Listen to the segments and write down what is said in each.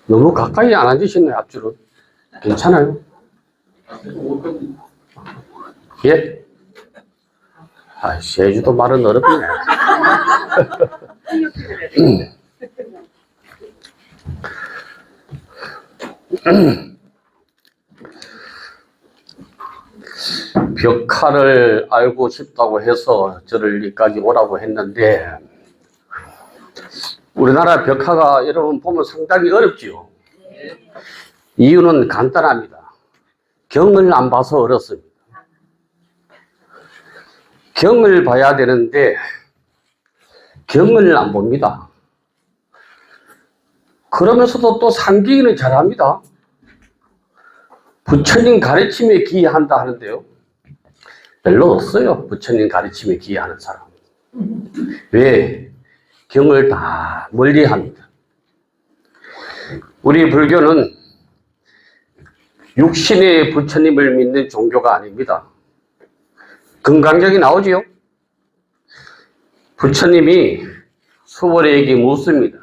너무 가까이 안 앉으시네, 앞줄은. 괜찮아요? 예? 아, 제주도 말은 어렵네. 벽화를 알고 싶다고 해서 저를 여기까지 오라고 했는데, 우리나라 벽화가 여러분 보면 상당히 어렵지요. 이유는 간단합니다. 경을 안 봐서 어렵습니다. 경을 봐야 되는데 경을 안 봅니다. 그러면서도 또 상기는 잘합니다. 부처님 가르침에 기여한다 하는데요, 별로 없어요. 부처님 가르침에 기여하는 사람. 왜? 경을 다 멀리합니다. 우리 불교는 육신의 부처님을 믿는 종교가 아닙니다. 금강경이 나오지요. 부처님이 수월에게 묻습니다.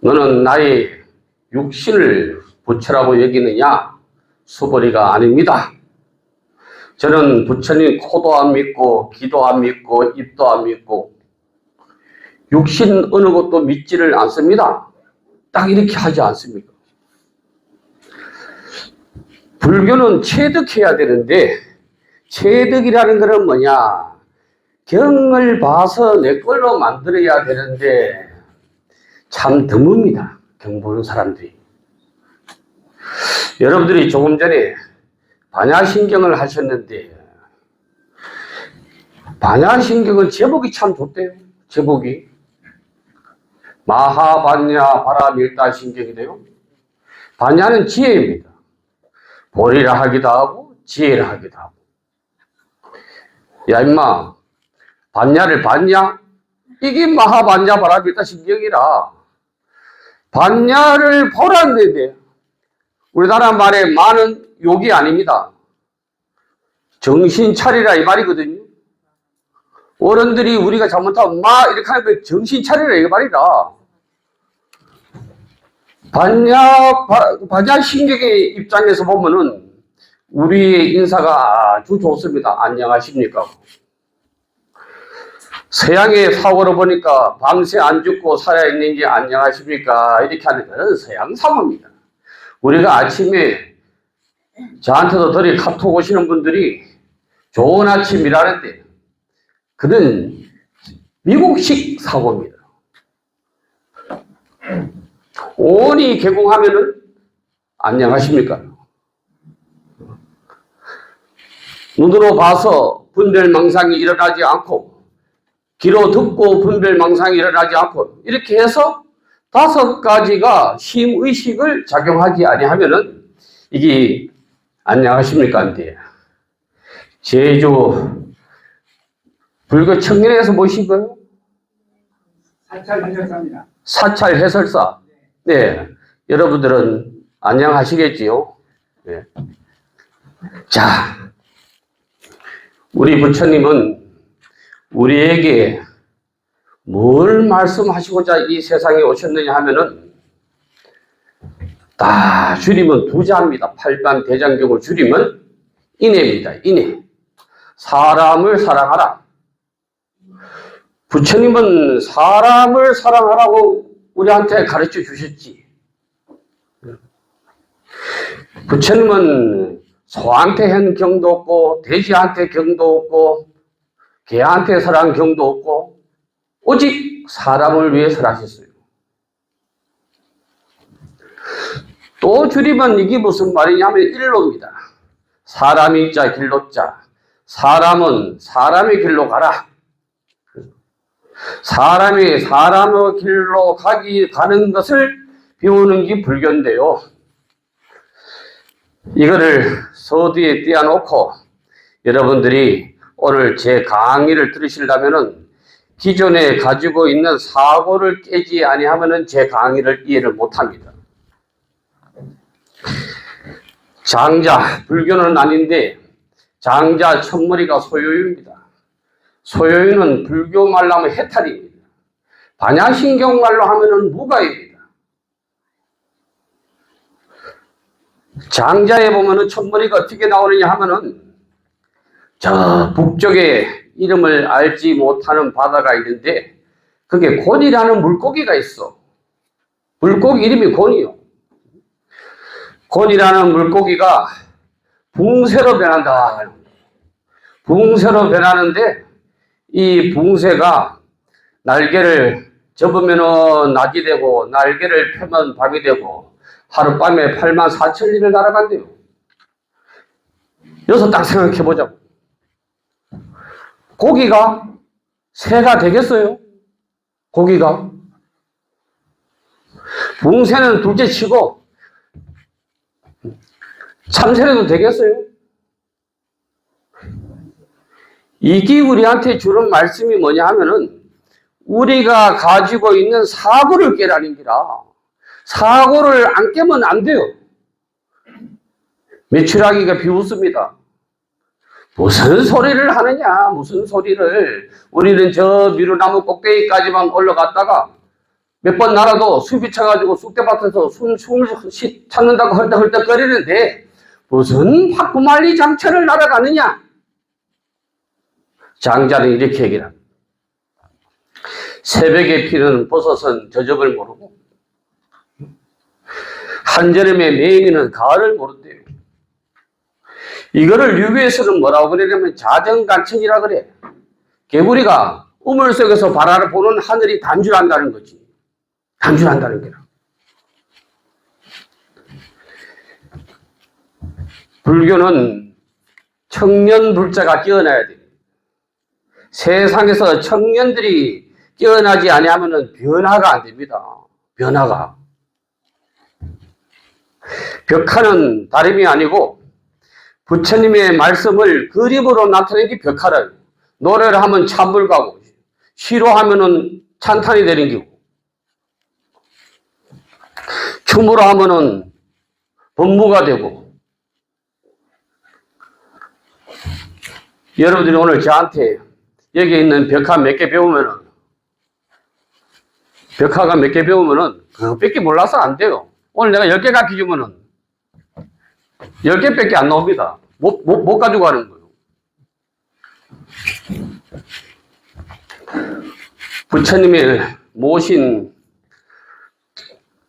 너는 나의 육신을 부처라고 여기느냐? 수월이가 아닙니다. 저는 부처님 코도 안 믿고 귀도 안 믿고 입도 안 믿고 육신 어느 것도 믿지를 않습니다. 딱 이렇게 하지 않습니까? 불교는 체득해야 되는데, 체득이라는 것은 뭐냐? 경을 봐서 내 걸로 만들어야 되는데 참 드뭅니다. 경 보는 사람들이. 여러분들이 조금 전에 반야신경을 하셨는데, 반야신경은 제목이 참 좋대요. 제목이 마하반야 바라밀다신경이래요. 반야는 지혜입니다. 보리라 하기도 하고 지혜라 하기도 하고. 야 임마, 반야를 봤냐? 이게 마하반야 바라밀다신경이라. 반야를 보라는데, 우리나라 말에 마는 욕이 아닙니다. 정신 차리라 이 말이거든요. 어른들이 우리가 잘못하면 마 이렇게 하는 거 정신 차리라 이 말이라. 반야신경의 입장에서 보면은 우리의 인사가 아주 좋습니다. 안녕하십니까. 서양의 사고로 보니까 밤새 안 죽고 살아있는지 안녕하십니까 이렇게 하는 것은 서양 사고입니다. 우리가 아침에 저한테도 덜이 카톡 오시는 분들이 좋은 아침이라는데, 그는 미국식 사고입니다. 온이 개공하면은 안녕하십니까. 눈으로 봐서 분별망상이 일어나지 않고, 귀로 듣고 분별망상이 일어나지 않고, 이렇게 해서 5가지가 심의식을 작용하지 아니하면은 이게 안녕하십니까 안 돼요. 제주 불교 청년에서 모신 거요? 사찰 해설사입니다. 사찰 해설사. 네, 여러분들은 안녕하시겠지요? 네. 자, 우리 부처님은 우리에게 뭘 말씀하시고자 이 세상에 오셨느냐 하면은 다 줄이면 2자입니다. 팔반대장경을 줄이면 인해입니다. 인해. 사람을 사랑하라. 부처님은 사람을 사랑하라고 우리한테 가르쳐 주셨지. 부처님은 소한테 한 경도 없고, 돼지한테 경도 없고, 개한테 설한 경도 없고, 오직 사람을 위해서 하셨어요. 또 줄이면 이게 무슨 말이냐면 일로입니다. 사람이 자 길로자. 사람은 사람의 길로 가라. 사람이 사람의 길로 가는 것을 배우는 게 불교인데요. 이거를 서두에 띄워놓고 여러분들이 오늘 제 강의를 들으시려면은 기존에 가지고 있는 사고를 깨지 아니하면은 제 강의를 이해를 못합니다. 장자, 불교는 아닌데 장자 첫머리가 소요유입니다. 소요유는 불교 말로 하면 해탈입니다. 반야신경 말로 하면은 무가입니다. 장자에 보면은 천문이가 어떻게 나오느냐 하면은 저 북쪽에 이름을 알지 못하는 바다가 있는데 그게 곤이라는 물고기가 있어. 물고기 이름이 곤이요. 곤이라는 물고기가 붕새로 변한다. 붕새로 변하는데 이 붕새가 날개를 접으면 낮이 되고 날개를 펴면 밤이 되고 하룻밤에 84,000리를 날아간대요. 여기서 딱 생각해보자고. 고기가 새가 되겠어요? 고기가? 붕새는 둘째 치고 참새라도 되겠어요? 이게 우리한테 주는 말씀이 뭐냐 하면은 우리가 가지고 있는 사고를 깨라는 기라. 사고를 안 깨면 안 돼요. 메추라기가 비웃습니다. 무슨 소리를 하느냐, 무슨 소리를. 우리는 저 미루나무 꼭대기까지만 올라갔다가 몇 번 날아도 숲이 쳐가지고 쑥대밭에서 숨을 찾는다고 헐떡헐떡거리는데 무슨 화구말리 장천을 날아가느냐. 장자는 이렇게 얘기를 합니다. 새벽에 피는 버섯은 저녁을 모르고 한여름의 매미는 가을을 모른대요. 이거를 유교에서는 뭐라고 그러냐면 자정간천이라 그래. 개구리가 우물 속에서 바라보는 하늘이 단줄한다는 거지. 단줄한다는 게라. 불교는 청년불자가 깨어나야 돼. 세상에서 청년들이 깨어나지 아니하면 변화가 안 됩니다. 변화가. 벽화는 다름이 아니고 부처님의 말씀을 그림으로 나타내는 게 벽화라요. 노래를 하면 찬불 가고, 시로 하면은 찬탄이 되는 기고, 춤으로 하면은 법무가 되고. 여러분들이 오늘 저한테 여기 있는 벽화 몇 개 배우면은, 벽화가 몇 개 배우면은 그것밖에 몰라서 안 돼요. 오늘 내가 10개 가르쳐 주면은 10개밖에 안 나옵니다. 못 가지고 가는 거예요. 부처님이 모신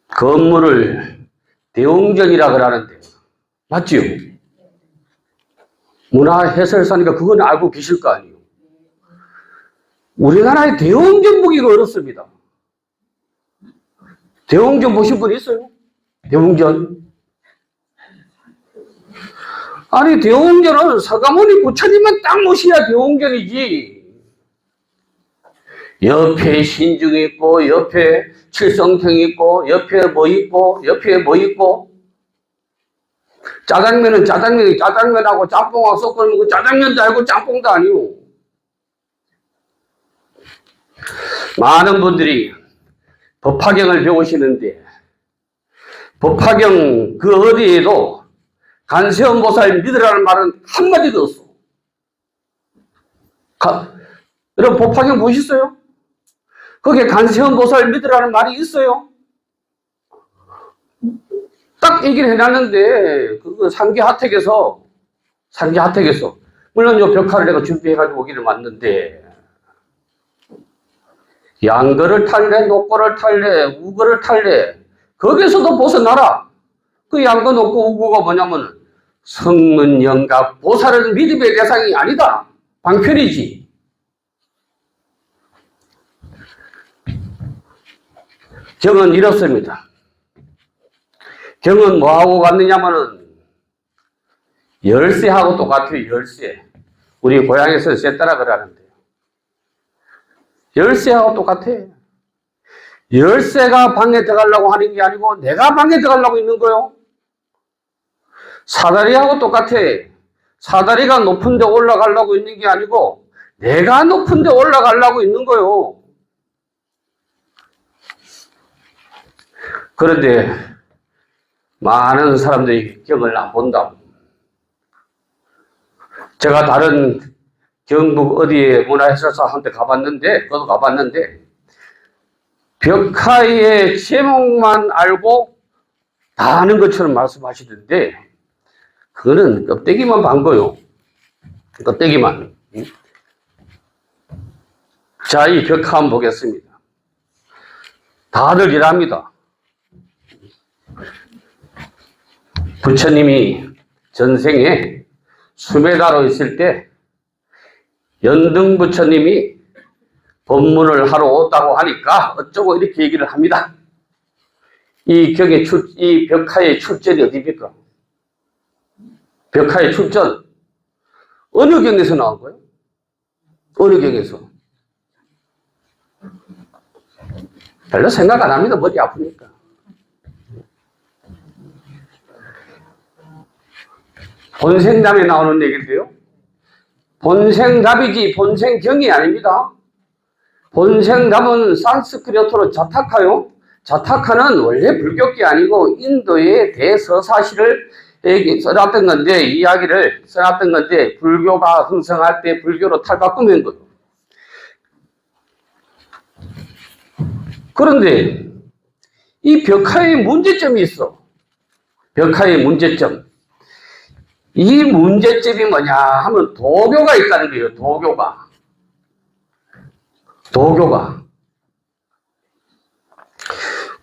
건물을 대웅전이라 그러는데 맞지요? 문화해설사니까 그건 알고 계실 거 아니에요. 우리나라에 대웅전 보기가 어렵습니다. 대웅전 보신 분 있어요? 대웅전? 아니 대웅전은 서가모니 부처님만 딱 모셔야 대웅전이지. 옆에 신중이 있고 옆에 칠성탱이 있고 옆에 뭐 있고 옆에 뭐 있고 짜장면은 짜장면하고 짬뽕하고 섞어 먹고 짜장면도 아니고 짬뽕도 아니고. 많은 분들이 법화경을 배우시는데 법화경 그 어디에도 간세음보살 믿으라는 말은 한마디도 없어. 여러분 법화경 보셨어요? 거기에 간세음보살 믿으라는 말이 있어요? 딱 얘기를 해놨는데 그 상계하택에서 물론 요 벽화를 내가 준비해가지고 오기를 왔는데 양거를 탈래 녹거를 탈래 우거를 탈래 거기서도 벗어나라. 그 양거 녹고 우거가 뭐냐면 성문 영각 보살은 믿음의 대상이 아니다. 방편이지. 경은 이렇습니다. 경은 뭐하고 같느냐면은 열쇠하고 똑같아요. 열쇠. 우리 고향에서 쇠따라 그러는데요. 열쇠하고 똑같아. 열쇠가 방에 들어가려고 하는 게 아니고 내가 방에 들어가려고 있는 거요. 사다리하고 똑같아. 사다리가 높은 데 올라가려고 있는 게 아니고 내가 높은 데 올라가려고 있는 거요. 그런데 많은 사람들이 경을 안 본다고. 제가 다른 경북 어디에 문화해설사한테 가봤는데, 그것도 가봤는데, 벽화의 제목만 알고 다 아는 것처럼 말씀하시던데, 그거는 껍데기만 반 거요. 껍데기만. 자, 이 벽화 한번 보겠습니다. 다들 일합니다. 부처님이 전생에 수메다로 있을 때 연등 부처님이 법문을 하러 왔다고 하니까 어쩌고 이렇게 얘기를 합니다. 이 벽화의 출전이 어디입니까? 벽화의 출전. 어느 경에서 나온 거예요? 어느 경에서? 별로 생각 안 합니다. 머리 아프니까. 본생담에 나오는 얘기인데요. 본생답이지 본생경이 아닙니다. 본생담은 산스크리트로 자타카요. 자타카는 원래 불교계 아니고 인도의 대서사시를 써놨던 건데, 이야기를 써놨던 건데, 불교가 흥성할 때 불교로 탈바꿈한 거예요. 그런데 이 벽화에 문제점이 있어. 벽화의 문제점. 이 문제점이 뭐냐 하면 도교가 있다는 거예요. 도교가.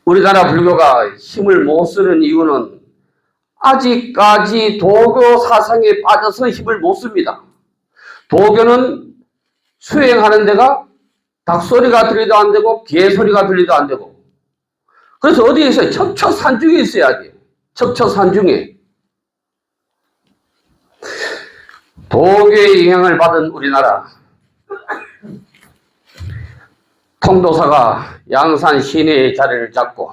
우리나라 불교가 힘을 못 쓰는 이유는 아직까지 도교 사상에 빠져서 힘을 못 씁니다. 도교는 수행하는 데가 닭소리가 들리도 안 되고 개소리가 들리도 안 되고, 그래서 어디에 있어요? 척처산중에 있어야 돼. 척처산중에. 도교의 영향을 받은 우리나라, 통도사가 양산 시내에 자리를 잡고,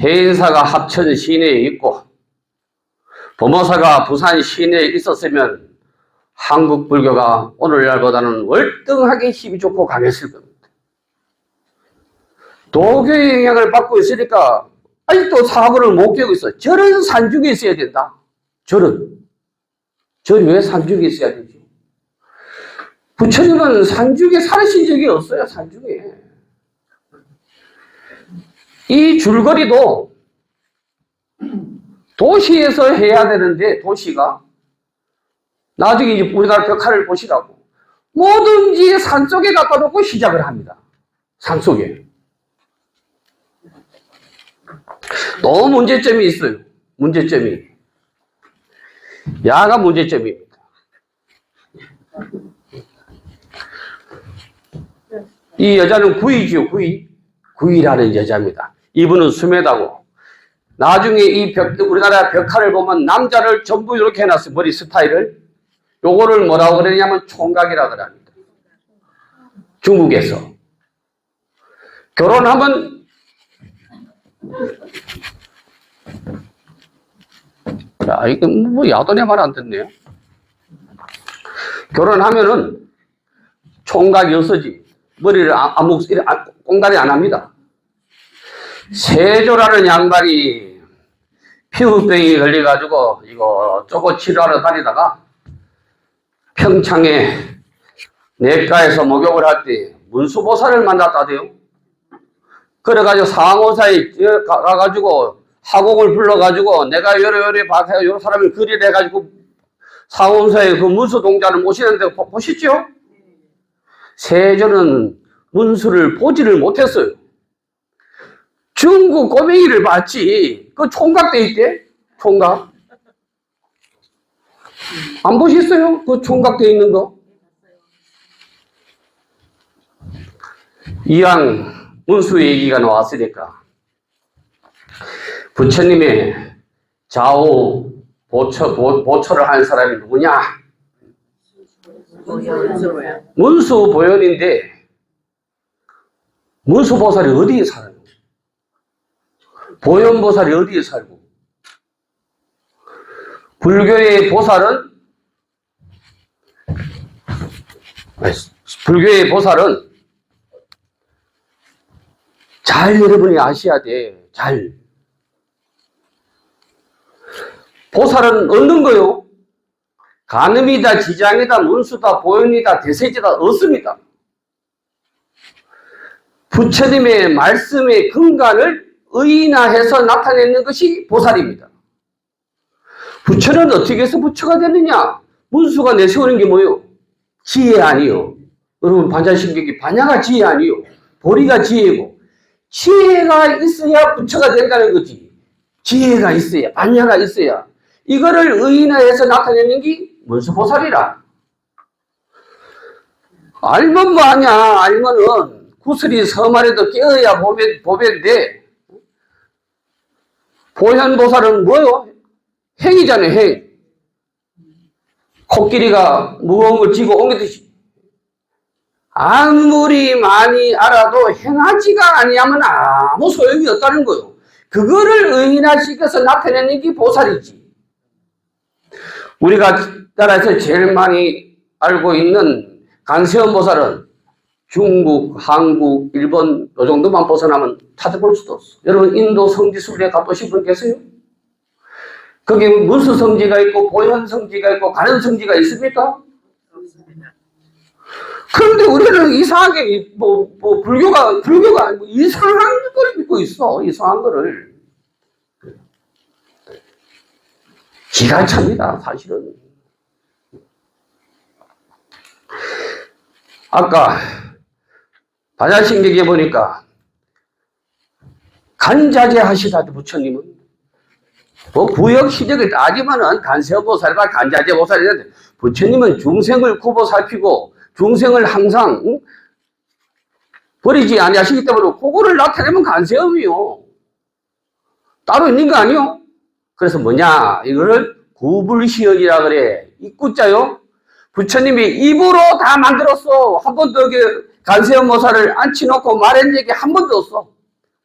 해인사가 합천 시내에 있고, 범어사가 부산 시내에 있었으면 한국 불교가 오늘날보다는 월등하게 힘이 좋고 강했을 겁니다. 도교의 영향을 받고 있으니까 아직도 사고를 못 깨고 있어. 절은 산중에 있어야 된다. 절이 왜 산중에 있어야 되지? 부처님은 산중에 살으신 적이 없어요. 산중에. 이 줄거리도 도시에서 해야 되는데, 도시가 나중에 이제 우리나라 벽화를 보시라고 뭐든지 산속에 갖다 놓고 시작을 합니다. 산속에. 또 문제점이 있어요. 문제점이. 야가 문제점입니다. 이 여자는 구이죠. 구이라는 여자입니다. 이분은 수메다고. 나중에 우리나라 벽화를 보면 남자를 전부 이렇게 해놨어요. 머리 스타일을. 요거를 뭐라고 그러냐면 총각이라고 합니다. 중국에서. 결혼하면 이거 뭐 야돈의 말 안 듣네요. 결혼하면은 총각이 없어지. 머리를 꽁다리 안 합니다. 세조라는 양반이 피부병이 걸려가지고 이거 저거 치료하러 다니다가 평창에 내과에서 목욕을 할 때 문수보살을 만났다대요. 그래가지고 상호사에 가가지고 하공을 불러가지고 내가 요래 봐서 요 사람을 그리려 해가지고 상호사에 그 문수 동자를 모시는데 보시죠? 세조는 문수를 보지를 못했어요. 중국 꼬맹이를 봤지. 그 총각 돼 있대. 총각. 안 보셨어요? 그 총각 돼 있는 거. 이왕 문수 얘기가 나왔으니까 부처님의 좌우 보초를 한 사람이 누구냐? 문수보현인데 문수보살이 어디에 살아요? 보현보살이 어디에 살고? 불교의 보살은 잘 여러분이 아셔야 돼. 잘. 보살은 얻는 거요. 간음이다, 지장이다, 문수다, 보현이다, 대세지다 없습니다. 부처님의 말씀의 근간을 의인화해서 나타내는 것이 보살입니다. 부처는 어떻게 해서 부처가 됐느냐? 문수가 내세우는 게 뭐요? 지혜 아니요. 여러분, 반자신경이 반야가 지혜 아니요. 보리가 지혜고, 지혜가 있어야 부처가 된다는 거지. 지혜가 있어야, 반야가 있어야. 이거를 의인화해서 나타내는 게 문수보살이라. 알면 뭐하냐? 알면은 구슬이 서말에도 깨어야 보배인데, 보현보살은 뭐요? 행이잖아요, 행. 코끼리가 무거운 걸 쥐고 옮기듯이. 아무리 많이 알아도 행하지가 아니하면 아무 소용이 없다는 거요. 그거를 의인화시켜서 나타내는 게 보살이지. 우리가 나라에서 제일 많이 알고 있는 간세음 보살은 중국, 한국, 일본 이 정도만 벗어나면 찾아볼 수도 없어. 여러분, 인도 성지순례 가보신 분 계세요? 거기 문수 성지가 있고 보현 성지가 있고 가는 성지가 있습니까? 그런데 우리는 이상하게 불교가 이상한 걸 믿고 있어. 이상한 거를. 기가 찹니다, 사실은. 아까 반야신경에 보니까 간자재 하시다도 부처님은 부역 시력을 따지면은 간세보살과 간자재 보살이는데 부처님은 중생을 굽어 살피고 중생을 항상 버리지 아니하시기 때문에 그거를 나타내면 간세음이요. 따로 있는 거 아니요? 그래서 뭐냐? 이거를 구불시역이라 그래. 이 구자요. 부처님이 입으로 다 만들었어. 한 번도 간세음 보살을 앉혀놓고 말한 적이 한 번도 없어.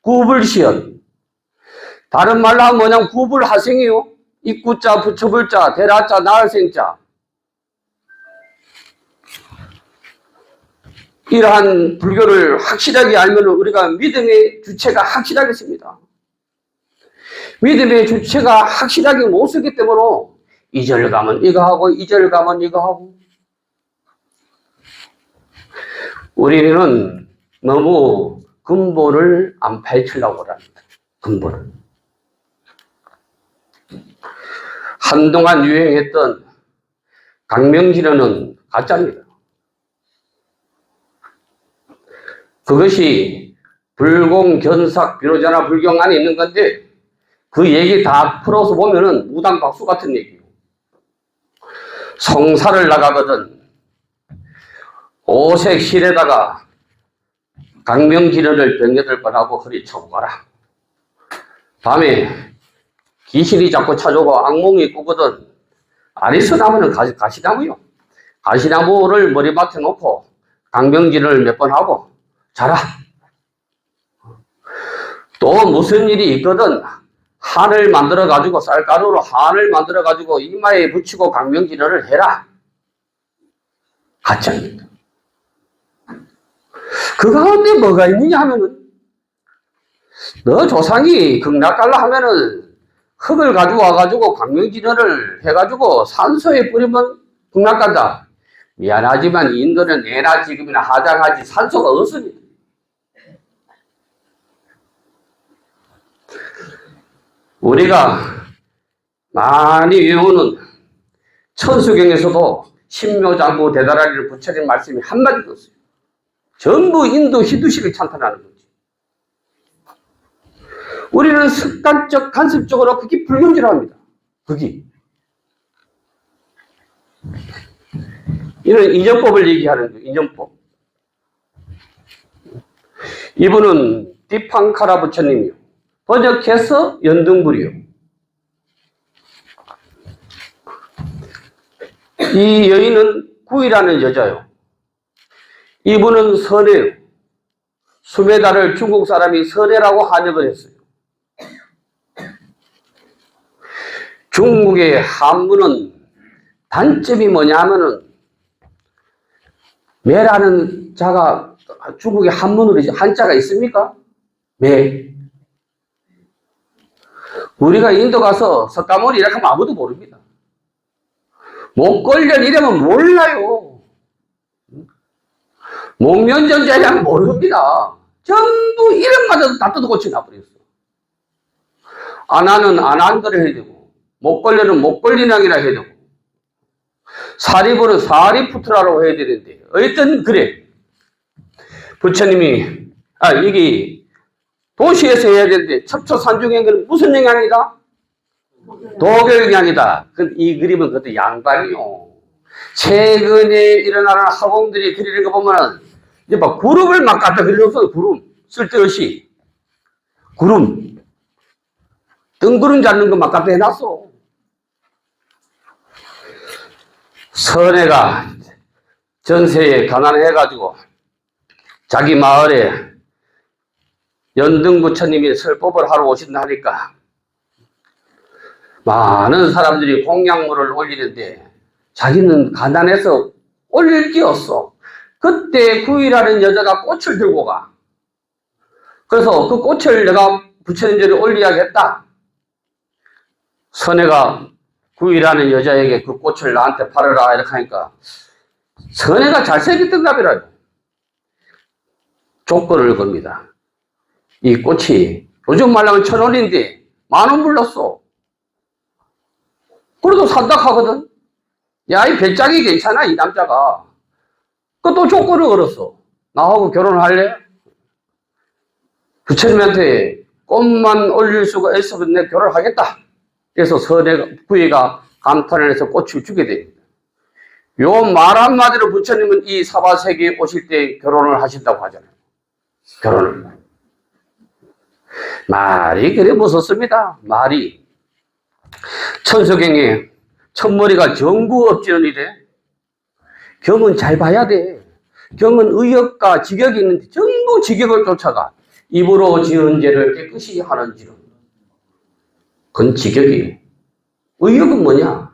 구불시역. 다른 말로 하면 뭐냐면 구불하생이요. 입구자, 부처불자, 대라자, 나을생자. 이러한 불교를 확실하게 알면 우리가 믿음의 주체가 확실하게 씁니다. 믿음의 주체가 확실하게 못 쓰기 때문에 2절 가면 이거 하고 2절 가면 이거 하고 우리는 너무 근본을 안 파헤치려고 합니다. 근본을. 한동안 유행했던 강명진언은 가짜입니다. 그것이 불공, 견삭, 비로자나 불경 안에 있는 건데 그 얘기 다 풀어서 보면은 무당박수 같은 얘기예요. 성사를 나가거든 오색 실에다가 강명진언을 108번 하고 허리 차고 가라. 밤에 귀신이 자꾸 찾아오고 악몽이 꾸거든 아리스나무는 가시나무요. 가시나무를 머리맡에 놓고 강명진언을 몇 번 하고 자라. 또 무슨 일이 있거든 한을 만들어 가지고 쌀가루로 한을 만들어 가지고 이마에 붙이고 강명진언을 해라. 가짜입니다. 그 가운데 뭐가 있느냐 하면은 너 조상이 극락갈라 하면은 흙을 가지고 와가지고 강명진언을 해가지고 산소에 뿌리면 극락간다. 미안하지만 인도는 예나 지금이나 하장하지 산소가 없습니다. 우리가 많이 외우는 천수경에서도 신묘장구 대다라리를 부처님 말씀이 한마디도 없어요. 전부 인도 히두식을 찬탄하는 거지. 우리는 습관적, 간섭적으로 그게 불경지를 합니다. 그게. 이는 인연법을 얘기하는 거예요. 인연법. 이분은 디팡카라 부처님이요. 번역해서 연등불이요. 이 여인은 구이라는 여자요. 이분은 선해요. 수메다를 중국 사람이 선해라고 한역을 했어요. 중국의 한문은 단점이 뭐냐 하면은 매라는 자가 중국의 한문으로 한자가 있습니까? 매. 우리가 인도 가서 석가모니 이렇게 하면 아무도 모릅니다. 목걸련 이러면 몰라요. 목면전자량 모릅니다. 전부 이름마저도 다 뜯어고쳐 놔버렸어. 안하는 안한 거를 해야 되고 목걸이는 목걸이낭이라 해야 되고, 사리부는 사리푸트라고 해야 되는데, 어쨌든 그래. 부처님이, 이게 도시에서 해야 되는데, 첩초산중행은 무슨 영향이다? 도교 영향이다. 이 그림은 그것도 양반이요. 최근에 일어나는 학원들이 그리는 거 보면은, 이제 막 구름을 막 갖다 그려놓았어, 구름. 쓸데없이. 구름. 뜬구름 잡는 거 막 갖다 해놨어. 선해가 전세에 가난해가지고 자기 마을에 연등부처님이 설법을 하러 오신다 하니까 많은 사람들이 공양물을 올리는데 자기는 가난해서 올릴 게 없어. 그때 구이라는 여자가 꽃을 들고 가. 그래서 그 꽃을 내가 부처님들이 올려야겠다. 선해가 구이라는 여자에게 그 꽃을 나한테 팔아라 이렇게 하니까 선해가 잘생겼던 갑이라요. 조건을 겁니다. 이 꽃이 요즘 말하면 1,000원인데 10,000원 불렀어. 그래도 산다 하거든. 야, 이 배짱이 괜찮아, 이 남자가. 그것도 조건을 걸었어. 나하고 결혼할래? 부처님한테 꽃만 올릴 수가 있으면 내 결혼하겠다. 그래서 구이가 감탄을 해서 꽃을 주게 됩니다. 요 말 한마디로 부처님은 이 사바세계에 오실 때 결혼을 하신다고 하잖아요. 결혼을. 말이 그래 무섭습니다. 말이. 천수경에 첫머리가 정구업지연이래. 경은 잘 봐야 돼. 경은 의역과 직역이 있는데 전부 직역을 쫓아가. 입으로 지은 죄를 깨끗이 하는지로. 그건 직역이에요. 의역은 뭐냐?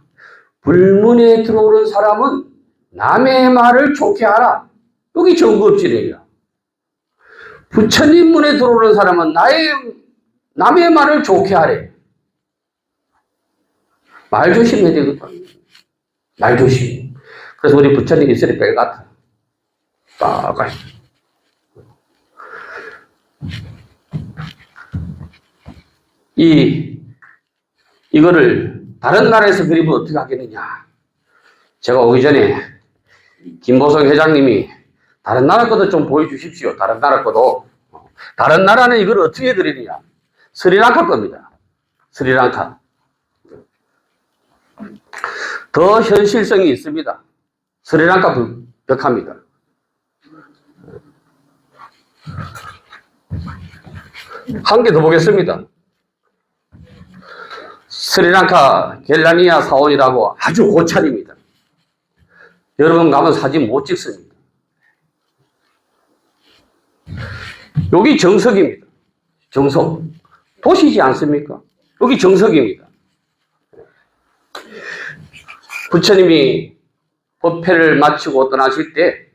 불문에 들어오는 사람은 남의 말을 좋게 하라. 여기 정구업지연이야. 부처님 문에 들어오는 사람은 남의 말을 좋게 하래. 말 조심해야 되거든. 말 조심. 그래서 우리 부처님 입술이 벨 같아. 빨갛게. 이거를 다른 나라에서 그리면 어떻게 하겠느냐. 제가 오기 전에 김보성 회장님이 다른 나라 것도 좀 보여주십시오. 다른 나라 것도. 다른 나라는 이걸 어떻게 그리느냐. 스리랑카 겁니다. 스리랑카. 더 현실성이 있습니다. 스리랑카 벽화입니다. 한 개 더 보겠습니다. 스리랑카 겔라니아 사원이라고 아주 고찰입니다. 여러분 가면 사진 못 찍습니다. 여기 정석입니다. 정석. 도시지 않습니까? 여기 정석입니다. 부처님이 법회를 마치고 떠나실 때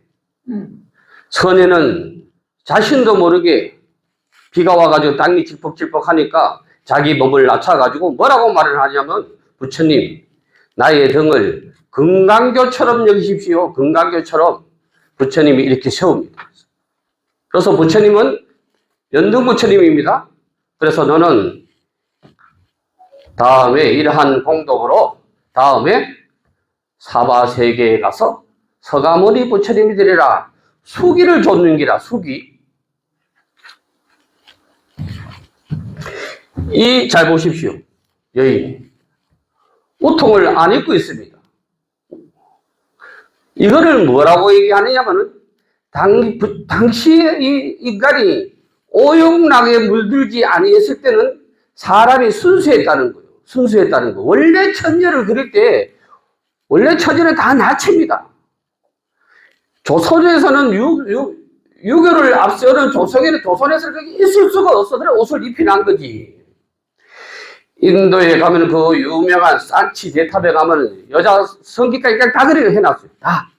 선에는 자신도 모르게 비가 와가지고 땅이 질퍽질퍽 하니까 자기 몸을 낮춰가지고 뭐라고 말을 하냐면 부처님 나의 등을 금강교처럼 여기십시오. 금강교처럼 부처님이 이렇게 세웁니다. 그래서 부처님은 연등부처님입니다. 그래서 너는 다음에 이러한 공덕으로 다음에 사바세계에 가서 서가모니 부처님이 되리라. 수기를 줬는 기라. 수기. 잘 보십시오. 여인. 우통을 안 입고 있습니다. 이거를 뭐라고 얘기하느냐면은 당시에 이 인간이 오용락에 물들지 아니했을 때는 사람이 순수했다는 거예요. 순수했다는 거. 원래 천녀를 그릴 때 원래 천녀는 다 나체입니다. 조선에서는 유교를 앞세우는 조선에서 있을 수가 없어. 그래 옷을 입히는 거지. 인도에 가면 그 유명한 산치 대탑에 가면 여자 성기까지 다 그리고 해놨어요. 다.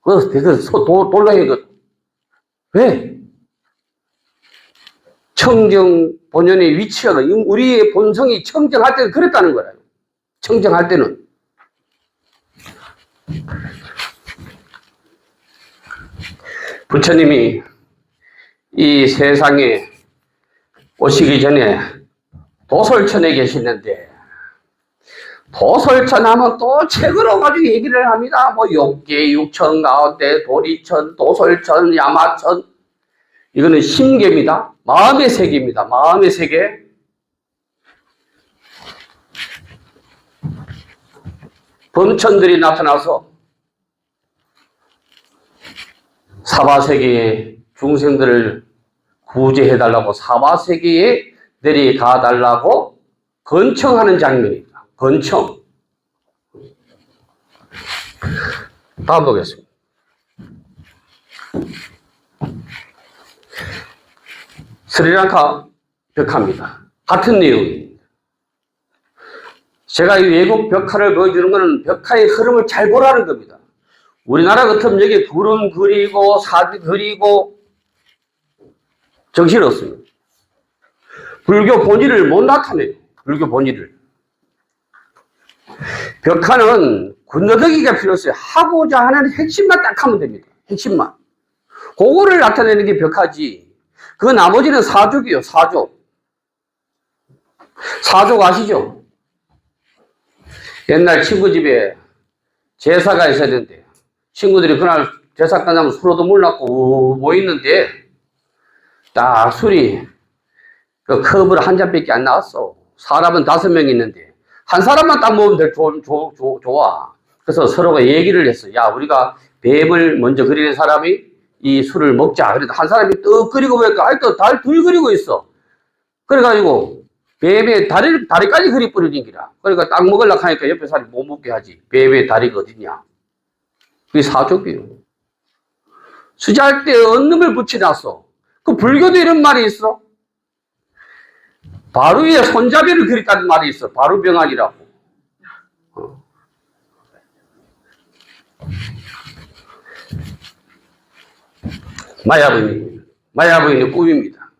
돌로 해거든. 왜? 청정 본연의 위치가 우리의 본성이 청정할 때는 그랬다는 거예요. 청정할 때는. 부처님이 이 세상에 오시기 전에 도솔천에 계시는데 도솔천 하면 또 책으로 가지고 얘기를 합니다. 뭐 욕계, 육천 가운데 도리천, 도솔천, 야마천. 이거는 심계입니다. 마음의 세계입니다. 마음의 세계. 범천들이 나타나서 사바세계의 중생들을 구제해달라고 사바세계에 내려가달라고 건청하는 장면입니다. 건청. 다음 보겠습니다. 스리랑카 벽화입니다. 같은 내용입니다. 제가 이 외국 벽화를 보여주는 것은 벽화의 흐름을 잘 보라는 겁니다. 우리나라 같으면 여기 구름 그리고 사지 그리고 정신없습니다. 불교 본의를 못 나타내요. 불교 본의를. 벽화는 군더더기가 필요 없어요. 하고자 하는 핵심만 딱 하면 됩니다. 핵심만. 그거를 나타내는 게 벽화지. 그 나머지는 사족이에요. 사족. 사족 아시죠? 옛날 친구 집에 제사가 있었는데 친구들이 그날 제사 끝나면 술도 몰랐고 모였는데 딱 술이 그 컵을 한 잔밖에 안 나왔어. 사람은 5명 있는데 한 사람만 딱 먹으면 될 좋아. 그래서 서로가 얘기를 했어. 야, 우리가 뱀을 먼저 그리는 사람이 이 술을 먹자. 그래도 한 사람이 떡 그리고 보니까 아직도 둘 그리고 있어. 그래가지고 뱀의 다리까지 그리 뿌려진 기라. 그러니까 딱 먹으려고 하니까 옆에 사람이 못 먹게 하지. 뱀의 다리가 어딨냐. 그게 사족이에요. 수자할 때 언능을 붙여놨어. 그 불교도 이런 말이 있어. 바루에 손잡이를 그렸다는 말이 있어. 바루병안이라고. 마야부인의 꿈입니다.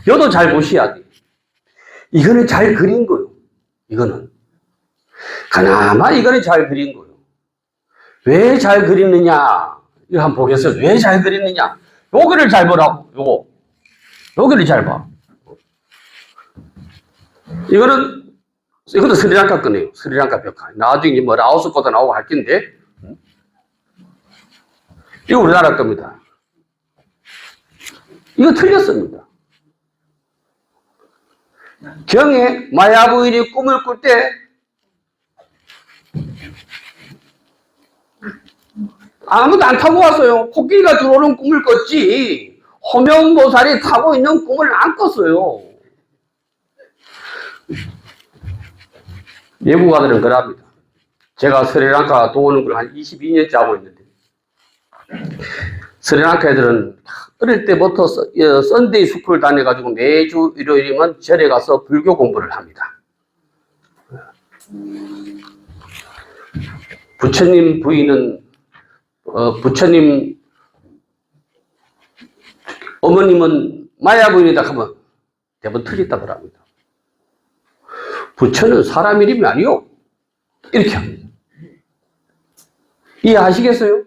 여도 잘 보셔야 돼. 이거는 잘 그린 거요. 이거는. 그나마 이거는 잘 그린 거요. 왜 잘 그리느냐? 이거 한번 보겠어요. 왜 잘 그리느냐? 요거를 잘 보라고. 요거를 잘 봐. 이것도 스리랑카 거네요. 스리랑카 벽화. 나중에 뭐 라오스 것도 나오고 할 텐데. 이거 우리나라 겁니다. 이거 틀렸습니다. 경에 마야부인이 꿈을 꿀 때 아무도 안 타고 왔어요. 코끼리가 들어오는 꿈을 꿨지 호명보살이 타고 있는 꿈을 안 꿨어요. 예부가들은 그럽니다. 제가 스리랑카 도우는 걸 한 22년째 하고 있는데 스리랑카 애들은 어릴 때부터 썬데이 스쿨 다녀가지고 매주 일요일이면 절에 가서 불교 공부를 합니다. 부처님 부인은 부처님 어머님은 마야 부인이다 하면 대부분 틀렸다고 합니다. 부처는 사람 이름이 아니요. 이렇게 합니다. 이해하시겠어요?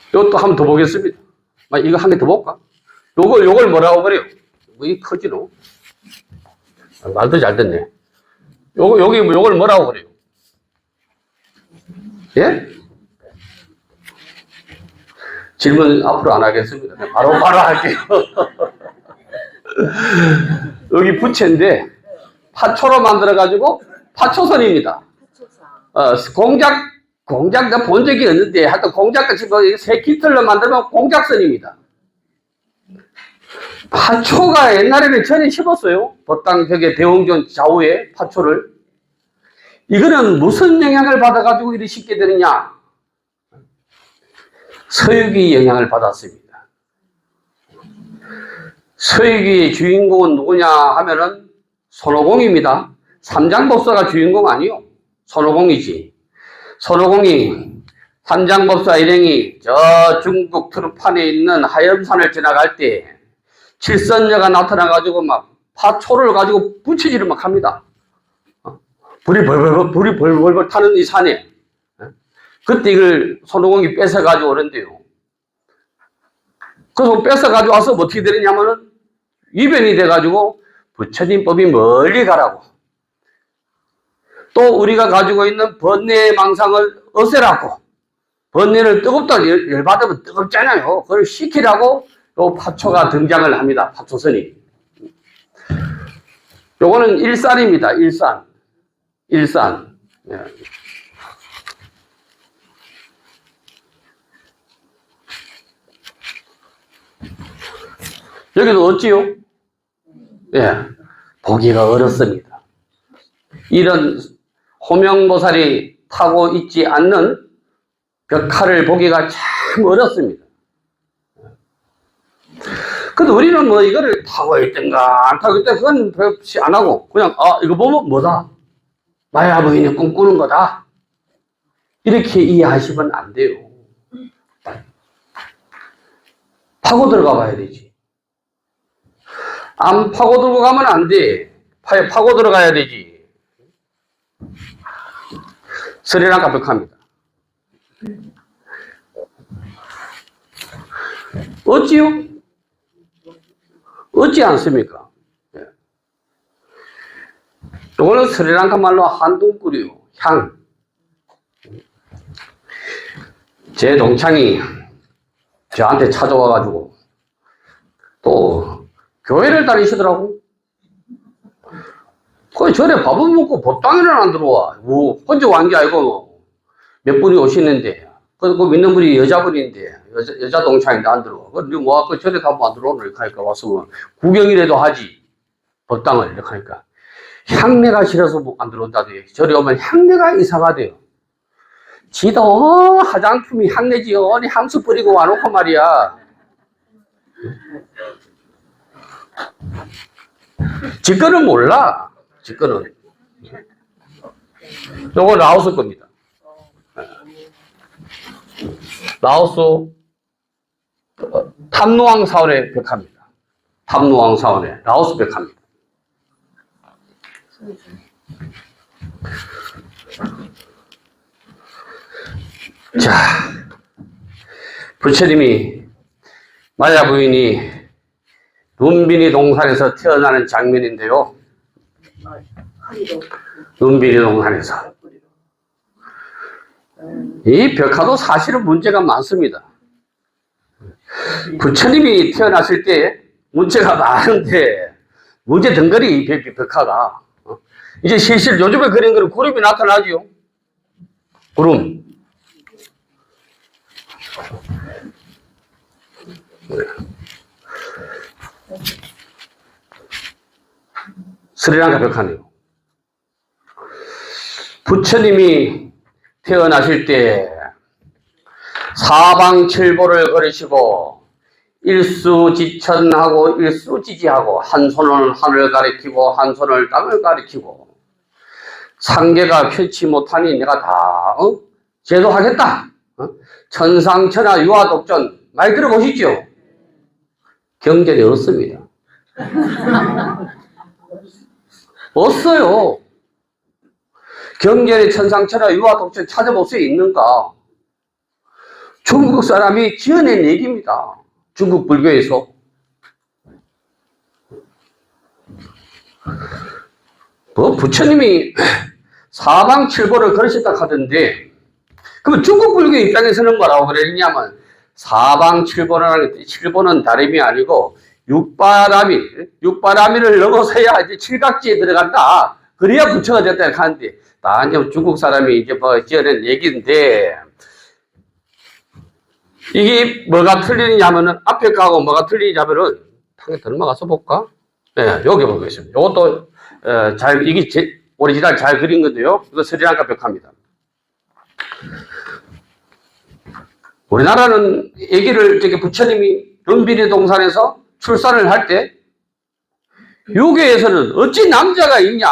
이것도 한 번 더 보겠습니다. 이거 한 개 더 볼까? 요걸 뭐라고 그래요? 이 커지노? 말도 잘 듣네. 요걸 뭐라고 그래요? 예? 질문 앞으로 안 하겠습니다. 바로 할게요. 여기 부채인데, 파초로 만들어가지고, 파초선입니다. 공작 나 본 적이 없는데, 하여튼 공작같이 새 깃털로 만들면 공작선입니다. 파초가 옛날에는 전에 심었어요. 법당 벽에 대웅전 좌우에 파초를. 이거는 무슨 영향을 받아가지고 이리 심게 되느냐? 서유기 영향을 받았습니다. 서유기의 주인공은 누구냐 하면은 손오공입니다. 삼장법사가 주인공 아니요. 손오공이지. 손오공이 삼장법사 일행이 저 중국 트루판에 있는 하염산을 지나갈 때 칠선녀가 나타나가지고 막 파초를 가지고 부치질을 막 합니다. 불이 벌벌 타는 이 산에. 그때 이걸 손오공이 뺏어가지고 오는데요. 그래서 뺏어가지고 와서 어떻게 되느냐면은 이변이 돼가지고 부처님법이 멀리 가라고. 또 우리가 가지고 있는 번뇌의 망상을 없애라고. 번뇌를 뜨겁다 열받으면 뜨겁잖아요. 그걸 식히라고 요 파초가 등장을 합니다. 파초선이. 요거는 일산입니다. 일산. 일산. 예. 여기도 어찌요? 예. 보기가 어렵습니다. 이런 호명보살이 타고 있지 않는 벽화를 보기가 참 어렵습니다. 근데 우리는 뭐 이거를 타고 있든가 안 타고 있든가 그건 별로 안 하고 그냥 이거 보면 뭐다? 마야 부인이 꿈꾸는 거다. 이렇게 이해하시면 안 돼요. 파고 들어가 봐야 되지. 안 파고 들고 가면 안 돼. 파고 들어가야 되지. 스리랑카 벽화입니다. 어찌요? 어찌 않습니까? 예. 이거는 스리랑카 말로 한둥꾸리요. 향. 제 동창이 저한테 찾아와가지고 또 교회를 다니시더라고. 그 절에 밥은 먹고 법당에는 안 들어와. 뭐 혼자 완 게 아니고 몇 분이 오시는데 그 믿는 분이 여자분인데 여자 동창인데 안 들어와. 그런데 뭐 그 절에 가면 안 들어오는 이렇게 하니까 와서 구경이라도 하지. 법당을 이렇게 하니까 향내가 싫어서 안 들어온다대. 절에 오면 향내가 이상하대요. 지도 화장품이 향내지요. 어디 향수 뿌리고 와놓고 말이야. 지거는 몰라. 지거는. 요거 라오스 겁니다. 라오스 탐노왕 사원의 벽화입니다. 탐노왕 사원의 라오스 벽화입니다. 자, 부처님이 마야 부인이 눈비니 동산에서 태어나는 장면인데요. 눈비니 동산에서 이 벽화도 사실은 문제가 많습니다. 부처님이 태어났을 때 문제가 많은데 문제 덩거리 이 벽화가 이제 실실 요즘에 그린 거는 구름이 나타나죠. 구름. 스리랑카 벽화네요. 부처님이 태어나실 때 사방칠보를 걸으시고 일수지천하고 일수지지하고 한 손은 하늘을 가리키고 한 손을 땅을 가리키고 상계가 편치 못하니 내가 다 제도하겠다. 천상천하 유아독전 많이 들어보시죠? 경전이 없습니다. 없어요. 경전에 천상천하 유아독전 찾아보세요. 있는가? 중국 사람이 지어낸 얘기입니다. 중국 불교에서. 뭐 부처님이 사방칠보를 걸으셨다 하던데 그러면 중국 불교 입장에서는 뭐라고 그랬냐면 사방칠보라는 게 칠보는 다름이 아니고 육바라밀을 넘어서야 이제 칠각지에 들어간다. 그래야 부처가 됐다 하는데 다 이제 중국 사람이 이제 뭐 지어낸 얘기인데 이게 뭐가 틀리냐면은 앞에 거하고 뭐가 틀리냐면은 당연히 들어가서 볼까? 네, 여기 보겠습니다. 이것도 이게 오리지널 잘 그린 건데요. 이거 스리랑카 벽화입니다. 우리나라는 얘기를 부처님이 눈비니 동산에서 출산을 할 때 유교에서는 어찌 남자가 있냐.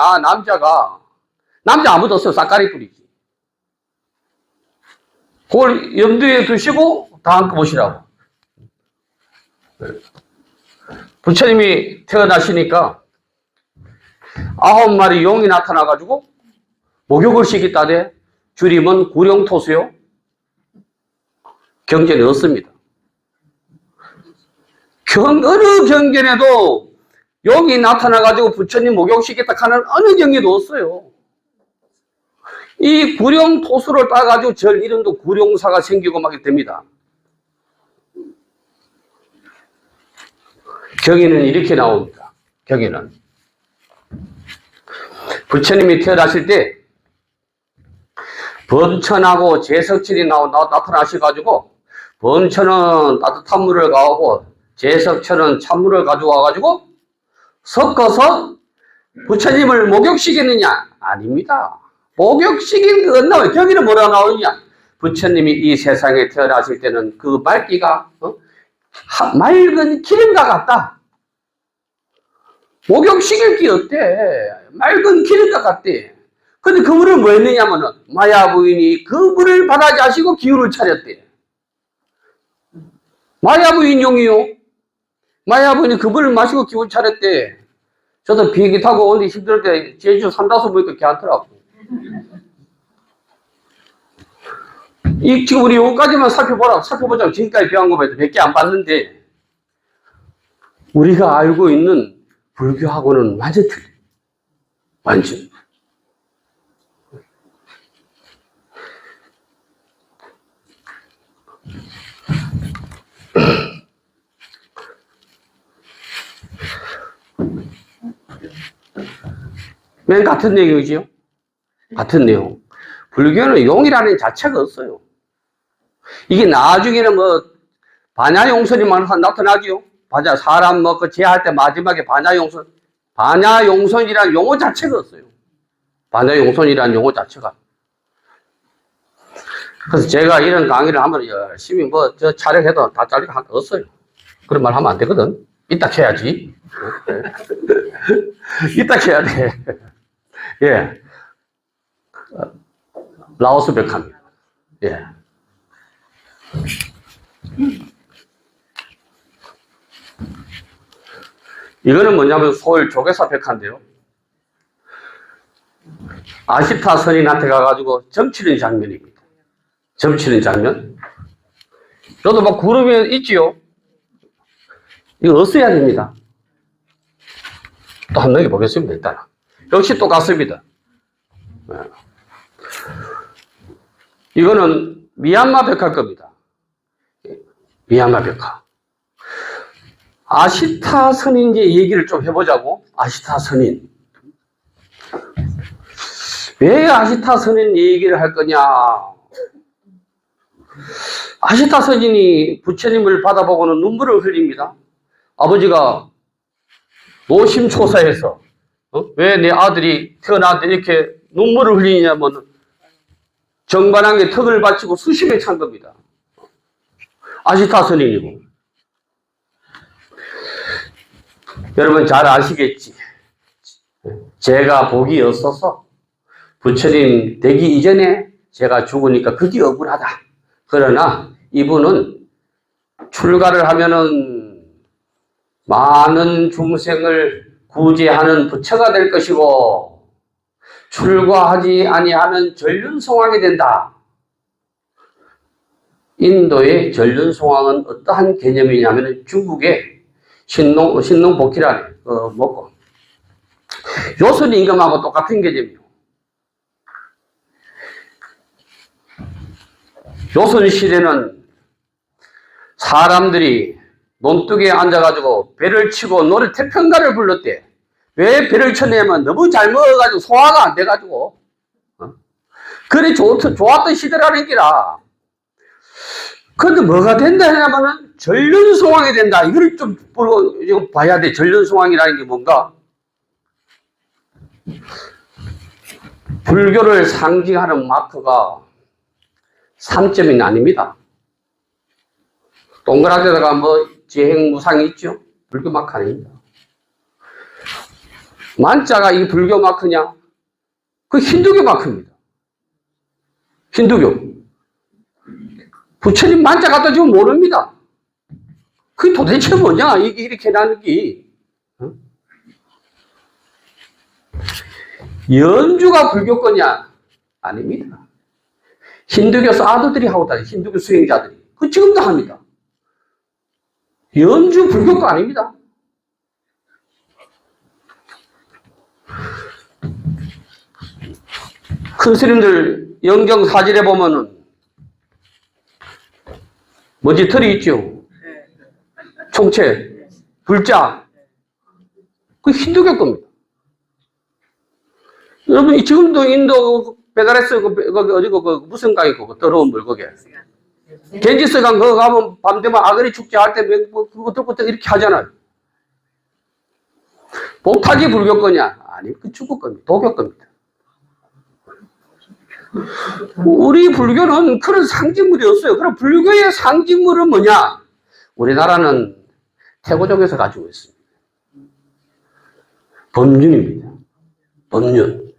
남자 아무도 없어요. 싹가리 뿌리지. 그걸 염두에 두시고 다음 거 보시라고. 부처님이 태어나시니까 9마리 용이 나타나가지고 목욕을 시켰다대. 줄이면 구룡토수요. 경전이 없습니다. 어느 경전에도 여기 나타나가지고 부처님 목욕시켰다 하는 어느 경계도 없어요. 이 구룡토수를 따가지고 절 이름도 구룡사가 생기고 막 됩니다. 경에는 이렇게 나옵니다. 경에는 부처님이 태어나실 때 범천하고 제석천이 나타나셔가지고 범천은 따뜻한 물을 가오고 제석천은 찬물을 가져와가지고 섞어서 부처님을 목욕시켰느냐? 아닙니다. 목욕시킨 거 나와요. 여기는 뭐라 나오느냐? 부처님이 이 세상에 태어나실 때는 그 맑기가 맑은 기름과 같다. 목욕시킬 게 어때? 맑은 기름과 같대. 근데 그 물을 뭐 했느냐면은 마야 부인이 그 물을 받아자시고 기운을 차렸대. 마야 부인용이요. 마야 부인이 그 물을 마시고 기운 차렸대. 저도 비행기 타고 오는데 힘들 때 제주 산다소 보니까 괜찮더라고. 지금 우리 여기까지만 살펴보자고. 지금까지 배운 거 봐도 100개 안 봤는데, 우리가 알고 있는 불교하고는 완전 틀려. 완전. 맨 같은 내용이지요? 같은 내용. 불교는 용이라는 자체가 없어요. 이게 나중에는 반야용선이 나타나지요? 사람 제할 때 마지막에 반야용선이라는 용어 자체가 없어요. 반야용선이라는 용어 자체가. 그래서 제가 이런 강의를 하면 열심히 촬영해도 다 잘리고 없어요. 그런 말 하면 안 되거든. 이따 해야지. 이따 해야 돼. 예. 라오스 백화입니다. 예. 이거는 뭐냐면 서울 조계사 백화인데요. 아시타 선인한테 가가지고 점치는 장면입니다. 점치는 장면. 저도 막 구름이 있지요. 이거 없어야 됩니다. 또 한 번 보겠습니다. 일단 역시 똑같습니다. 이거는 미얀마 백화 겁니다. 미얀마 백화. 아시타 선인 얘기를 좀 해보자고. 아시타 선인. 왜 아시타 선인 얘기를 할 거냐? 아시타 선인이 부처님을 받아보고는 눈물을 흘립니다. 아버지가 노심초사해서 왜 내 아들이 태어나는데 이렇게 눈물을 흘리냐면 정반항에 턱을 받치고 수심에 찬 겁니다. 아시타 선인이고. 여러분 잘 아시겠지? 제가 복이 없어서 부처님 되기 이전에 제가 죽으니까 그게 억울하다. 그러나 이분은 출가를 하면은 많은 중생을 구제하는 부처가 될 것이고 출가하지 아니하면 전륜송황이 된다. 인도의 전륜송황은 어떠한 개념이냐면 중국의 신농복희라는 먹고 요술 임금하고 똑같은 개념이에요. 요선 시대는 사람들이 논둑에 앉아가지고 배를 치고 노래 태평가를 불렀대. 왜 배를 쳤냐면 너무 잘 먹어가지고 소화가 안 돼가지고. 그래 좋았던 시대라는 기라. 그런데 뭐가 된다 하냐면은 전륜송황이 된다. 이걸 좀 봐야 돼. 전륜송황이라는 게 뭔가? 불교를 상징하는 마크가 3점이 아닙니다. 동그라미에다가 지행무상이 있죠? 불교 마크 아닙니다. 만자가 이 불교 마크냐? 그 힌두교 마크입니다. 힌두교. 부처님 만자 갖다 주면 모릅니다. 그게 도대체 뭐냐? 이렇게 나는 게. 연주가 불교거냐? 아닙니다. 힌두교 사두들이 하고 다니, 힌두교 수행자들이. 그 지금도 합니다. 연주 불교가 아닙니다. 큰 스님들 영정 사진에 보면은 먼지 털이 있죠. 총체, 불자. 그 힌두교 겁니다. 여러분, 지금도 인도 베다레스, 어디고, 무슨 강이고, 그 더러운 물, 거기에. 겐지스 강, 그거 가면 밤 되면 아그리 축제 할 때, 그거 들고 이렇게 하잖아요. 복탁이 불교 거냐? 아니, 그 중국 겁니다. 도교 겁니다. 우리 불교는 그런 상징물이 없어요. 그럼 불교의 상징물은 뭐냐? 우리나라는 태고족에서 가지고 있습니다. 법륜입니다. 법륜.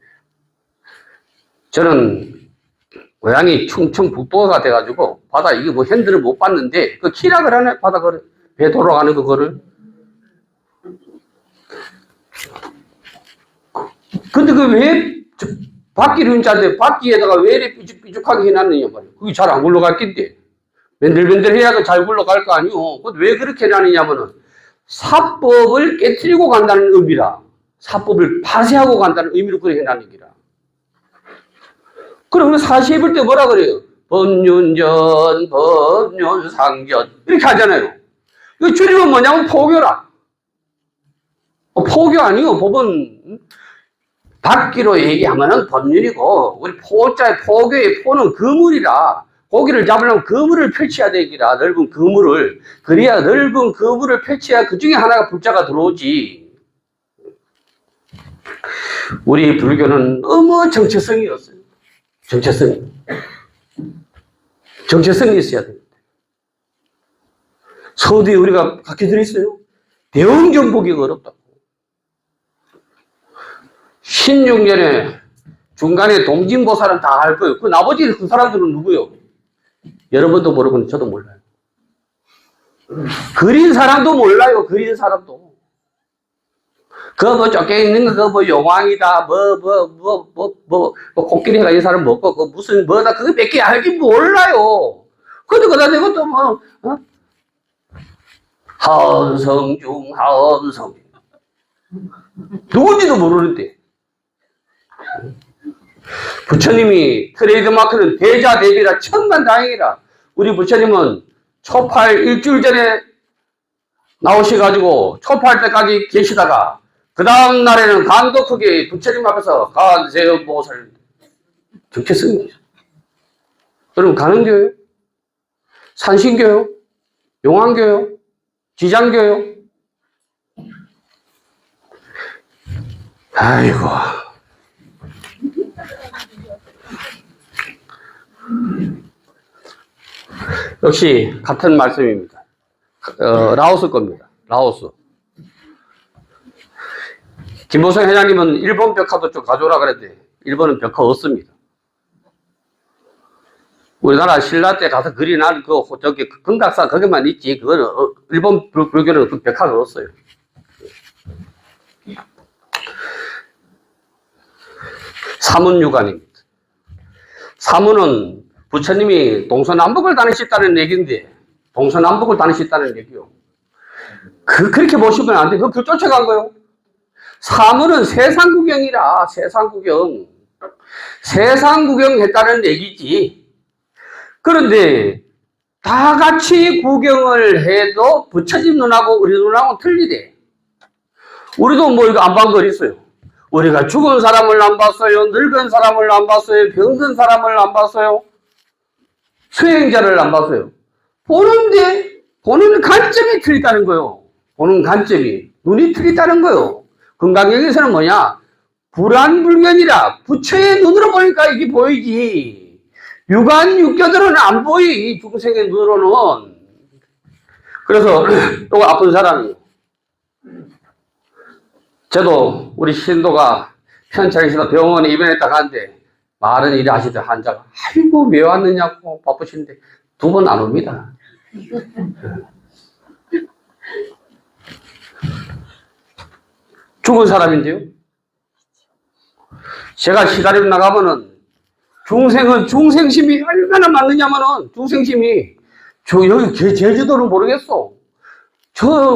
저는 고향이 충청북도가 돼가지고 바다 이게 뭐 핸들을 못 봤는데 그 키라 그러네 바다 거를 배 돌아가는 그거를. 근데 그 왜 바퀴 run자인데 바퀴에다가 왜 이렇게 삐죽삐죽하게 해놨느냐 말이야. 그게 잘 안 굴러갈 낀데 맨들맨들 해야 잘 굴러갈 거 아니오. 왜 그렇게 해놨느냐면은 사법을 깨트리고 간다는 의미라. 사법을 파쇄하고 간다는 의미로 그렇게 해놨는 기라. 그럼 우리 사시 입을 때 뭐라 그래요? 법륜전, 법륜상전 이렇게 하잖아요. 이거 줄이면 뭐냐면 포교라. 포교 아니요. 법은 밖기로 얘기하면은 법륜이고 우리 포자의 포교의 포는 그물이라. 고기를 잡으려면 그물을 펼쳐야 되기라. 넓은 그물을. 그래야 넓은 그물을 펼쳐야 그 중에 하나가 불자가 들어오지. 우리 불교는 너무 정체성이 없어요. 정체성이 있어야 됩니다. 서두에 우리가 갖게 들어있어요. 대웅전 보기가 어렵다고. 16년에 중간에 동진보살은 다 할 거예요. 그 나머지 그 사람들은 누구요? 여러분도 모르고 저도 몰라요. 그린 사람도 몰라요. 그린 사람도. 그거 뭐 쫓겨 있는 거, 그거 뭐 용왕이다, 코끼리가 이 사람 먹고, 그 무슨, 뭐다, 그거 몇 개 알긴 몰라요. 근데 그다 대고 또 뭐, 하은성 중 하은성. 누군지도 모르는데. 부처님이 트레이드 마크는 대자 대비라 천만다행이라. 우리 부처님은 초팔 일주일 전에 나오셔가지고 초팔 때까지 계시다가 그 다음 날에는 강도 크게 부처님 앞에서 간세음보살 정체성이에요. 여러분 가능교요? 산신교요? 용왕교요? 지장교요? 아이고. 역시 같은 말씀입니다. 라오스 겁니다. 라오스. 김보성 회장님은 일본 벽화도 좀 가져오라 그랬는데 일본은 벽화 없습니다. 우리나라 신라 때 가서 그리난 그 저기 금각사 거기만 있지. 그거는 일본 불교는 그 벽화가 없어요. 사문유관입니다. 사문은 부처님이 동서남북을 다니셨다는 얘기인데 동서남북을 다니셨다는 얘기요. 그렇게 보시면 안 돼. 그걸 쫓아간 거요. 사문은 세상구경이라. 세상구경. 세상구경 했다는 얘기지. 그런데 다 같이 구경을 해도 부처님 눈하고 우리 눈하고 틀리대. 우리도 뭐 이거 안 본 거 있어요. 우리가 죽은 사람을 안 봤어요. 늙은 사람을 안 봤어요. 병든 사람을 안 봤어요. 수행자를 안 봤어요. 보는데 보는 관점이 틀리다는 거예요. 보는 관점이 눈이 틀리다는 거예요. 금강경에서는 뭐냐? 불안불견이라. 부처의 눈으로 보니까 이게 보이지. 육안육견으로는 안 보이. 중생의 눈으로는. 그래서 또 아픈 사람이 저도 우리 신도가 편찮으시다 병원에 입원했다 가는데 말은 이래 하시더 환자가 아이고 왜 왔느냐고 바쁘신데 2번 안 옵니다. 죽은 사람인데요. 제가 시다리로 나가면은 중생은 중생심이 얼마나 많느냐면은 중생심이 여기 제주도는 모르겠어.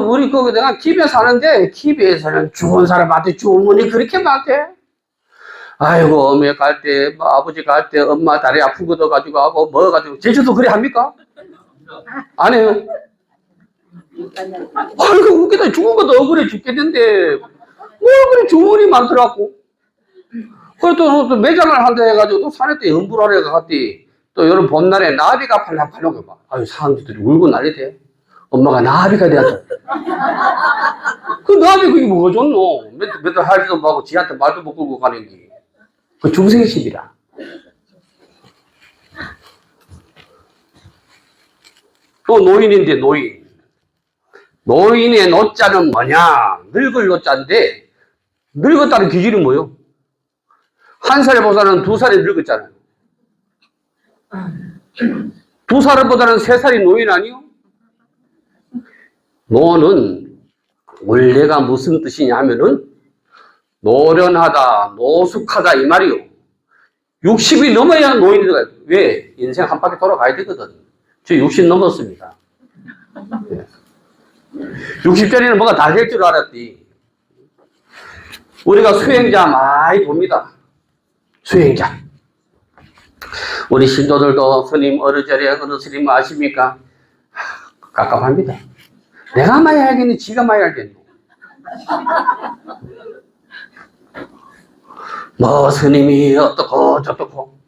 우리 내가 기베 사는데 기베에서는 죽은 사람한테 주문이 그렇게 많대. 아이고, 어머니 갈 때, 뭐, 아버지 갈 때, 엄마 다리 아픈 거 가지고 하고, 뭐 가지고, 제주도 그래 합니까? 안 해요? 아이고, 웃기다. 죽은 것도 억울해 죽겠는데, 뭐, 그래, 주문이 많더라고. 그래도 또 매장을 한다 해가지고, 또 산에 또 연불하러 갔디. 또 여름 봄날에 나비가 팔랑팔랑 봐. 아유, 사람들이 울고 난리대. 엄마가 나비가 되었다. 그 나비 그게 뭐가 좋노? 몇달 할지도 못하고 지한테 말도 못 걸고 가는 게. 그 중생심이라. 또 노인인데 노인. 노인의 노자는 뭐냐? 늙을 노자인데 늙었다는 기준이 뭐요? 한 살보다는 두 살이 늙었잖아요. 두 살보다는 세 살이 노인 아니요? 노는 원래가 무슨 뜻이냐 하면은 노련하다, 노숙하다 이 말이요. 60이 넘어야 노인이 돼요. 왜? 인생 한 바퀴 돌아가야 되거든. 저 60 넘었습니다. 60짜리는 뭐가 다 될 줄 알았지. 우리가 수행자 많이 봅니다. 수행자. 우리 신도들도 스님 어느 절에 어느 스님 아십니까? 깝깝합니다. 내가 많이 알겠니? 지가 많이 알겠니? 뭐 스님이 어떻고 저떻고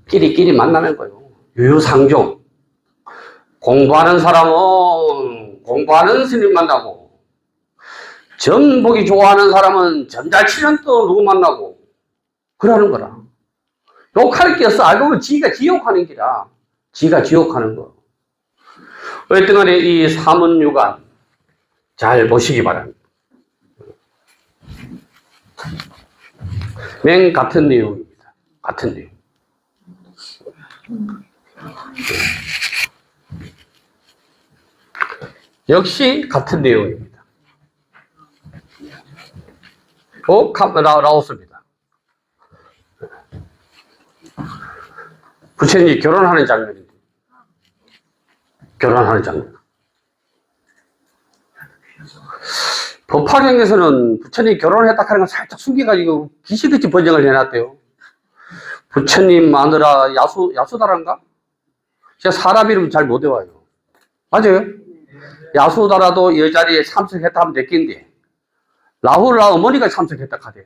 끼리끼리 만나는 거예요. 유유상종. 공부하는 사람은 공부하는 스님 만나고 점 보기 좋아하는 사람은 점 잘 치는 또 누구 만나고 그러는 거라. 욕할 게 없어. 알고 보면 지가 지욕하는 기라. 지가 지욕하는 거. 어쨌든 간에 이 사문유관 잘 보시기 바랍니다. 맨 같은 내용입니다. 같은 내용. 역시 같은 내용입니다. 나왔습니다. 부처님이 결혼하는 장면입니다. 결혼하는 장면. 법화경에서는 부처님 결혼했다 하는 걸 살짝 숨겨가지고 기시같이 번역을 해놨대요. 부처님 마누라 야수다란가? 제가 사람 이름 잘 못 외워요. 맞아요? 야수다라도 이 자리에 참석했다 하면 됐긴데 라훌라 어머니가 참석했다 하대요.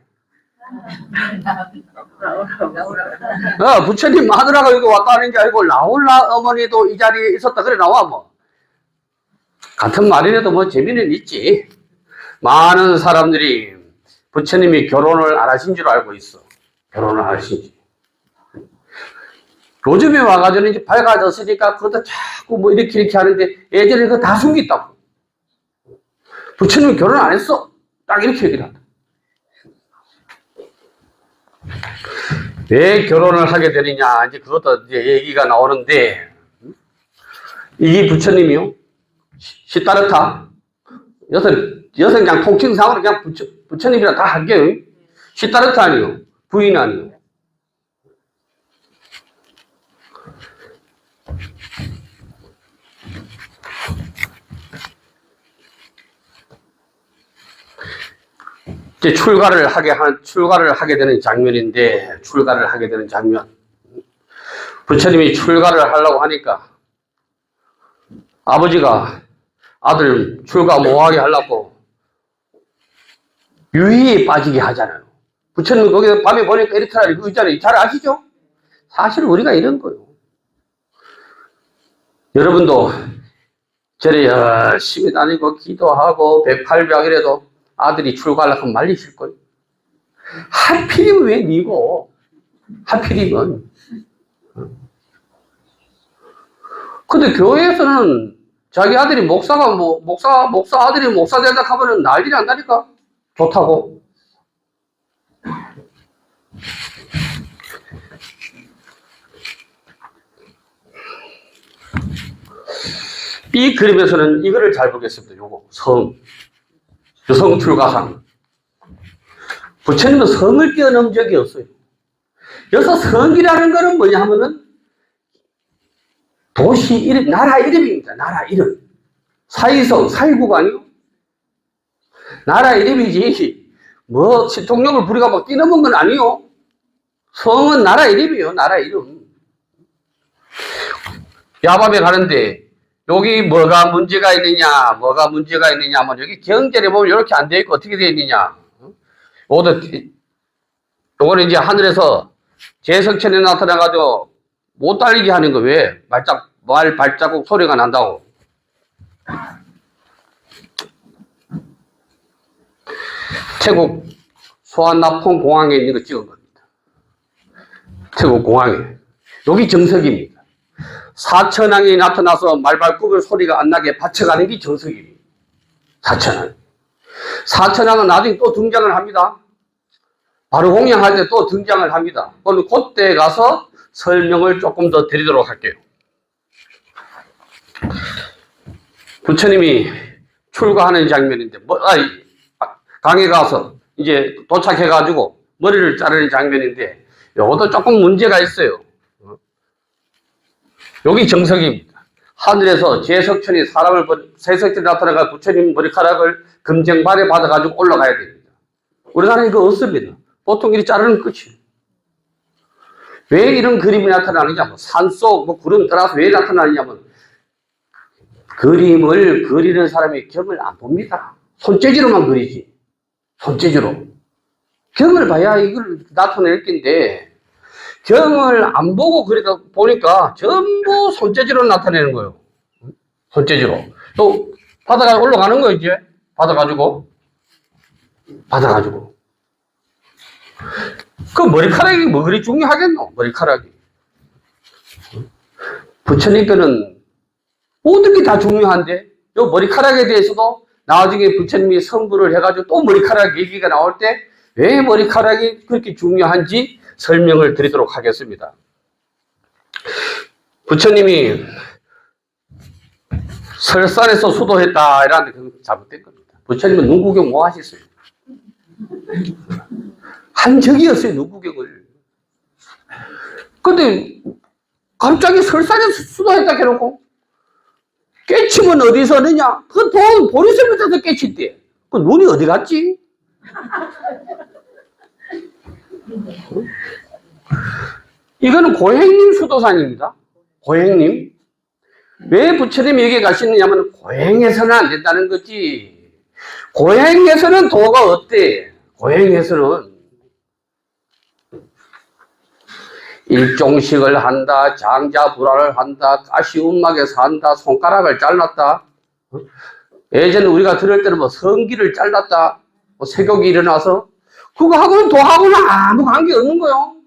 부처님 마누라가 여기 왔다 하는 게 아니고 라훌라 어머니도 이 자리에 있었다 그래 나와 뭐. 같은 말이라도 뭐 재미는 있지. 많은 사람들이 부처님이 결혼을 안 하신 줄 알고 있어. 결혼을 안 하신지. 요즘에 와가지고 이제 밝아졌으니까 그것도 자꾸 뭐 이렇게 하는데 예전에 그거 다 숨겼다고. 부처님은 결혼 안 했어. 딱 이렇게 얘기를 한다. 왜 결혼을 하게 되느냐. 이제 그것도 이제 얘기가 나오는데, 이 부처님이요. 시타르타. 여섯 그냥 통칭상으로 그냥 부처님이랑 다 할게요. 시타르타 아니요. 부인 아니요. 이제 출가를 하게 되는 장면인데, 출가를 하게 되는 장면. 부처님이 출가를 하려고 하니까, 아버지가 아들 출가 못하게 하려고 유의에 빠지게 하잖아요. 부처님은 거기서 밤에 보니까 이렇더라, 그거 있잖아요. 잘 아시죠? 사실 우리가 이런 거예요. 여러분도 절에 열심히 다니고 기도하고 108병이라도 아들이 출가하려고 하면 말리실 거예요. 하필이면 왜 니고? 하필이면. 근데 교회에서는 자기 아들이 목사 아들이 목사 된다 하면은 난리 난다니까? 좋다고. 이 그림에서는 이거를 잘 보겠습니다. 요거, 여성 출가상. 부처님은 성을 뛰어넘은 적이 없어요. 여기서 성이라는 거는 뭐냐 하면은 도시 이름, 나라 이름입니다. 나라 이름. 사이성, 사이국 아니요? 나라 이름이지. 뭐, 대통령을 부리가 막 뛰넘은 건 아니요. 성은 나라 이름이요, 나라 이름. 야밤에 가는데, 여기 뭐가 문제가 있느냐, 뭐가 문제가 있느냐, 뭐, 여기 경전에 보면 이렇게 안 돼 있고 어떻게 돼 있느냐. 요거는 이제 하늘에서 제석천에 나타나가지고 못 달리게 하는 거 왜? 말 발자국 소리가 난다고. 태국 소안나폰 공항에 있는 거 찍은 겁니다. 태국 공항에. 여기 정석입니다. 사천왕이 나타나서 말발굽을 소리가 안 나게 받쳐가는 게 정석입니다. 사천왕. 사천왕은 나중에 또 등장을 합니다. 바로 공양할 때 또 등장을 합니다. 오늘 그때 가서 설명을 조금 더 드리도록 할게요. 부처님이 출가하는 장면인데, 강에 가서 이제 도착해가지고 머리를 자르는 장면인데, 요것도 조금 문제가 있어요. 여기 정석입니다. 하늘에서 제석천이 세석천이 나타나가 부처님 머리카락을 금쟁발에 받아가지고 올라가야 됩니다. 우리나라에 이거 없습니다. 보통 이렇게 자르는 끝이에요. 왜 이런 그림이 나타나느냐? 산속, 구름 따라서 왜 나타나느냐면, 그림을 그리는 사람이 경을 안 봅니다. 손재주로만 그리지. 손재주로. 경을 봐야 이걸 나타낼 텐데, 경을 안 보고 보니까 전부 손재주로 나타내는 거예요. 손재주로. 또, 바다가 올라가는 거예요, 이제. 받아가지고. 그 머리카락이 뭐 그리 중요하겠노? 머리카락이. 부처님 거는 모든 게 다 중요한데, 요 머리카락에 대해서도 나중에 부처님이 성불을 해가지고 또 머리카락 얘기가 나올 때 왜 머리카락이 그렇게 중요한지 설명을 드리도록 하겠습니다. 부처님이 설산에서 수도했다 이라는데 그건 잘못된 겁니다. 부처님은 눈 구경 뭐 하셨어요? 한 적이 없어요, 눈 구경을. 근데 갑자기 설산에서 수도했다 해놓고 깨치면 어디서 하느냐? 그 돈 보리스 밑에서 깨친대. 그 눈이 어디 갔지? 이거는 고행님 수도산입니다. 고행님. 왜 부처님이 여기 가시느냐면 고행해서는 안 된다는 거지. 고행해서는 도가 어때? 고행해서는 일종식을 한다, 장자불화를 한다, 가시운막에 산다, 손가락을 잘랐다. 예전에 우리가 들을 때는 뭐 성기를 잘랐다, 뭐 세욕이 일어나서 그거 하고는 도하고는 아무 관계 없는 거요.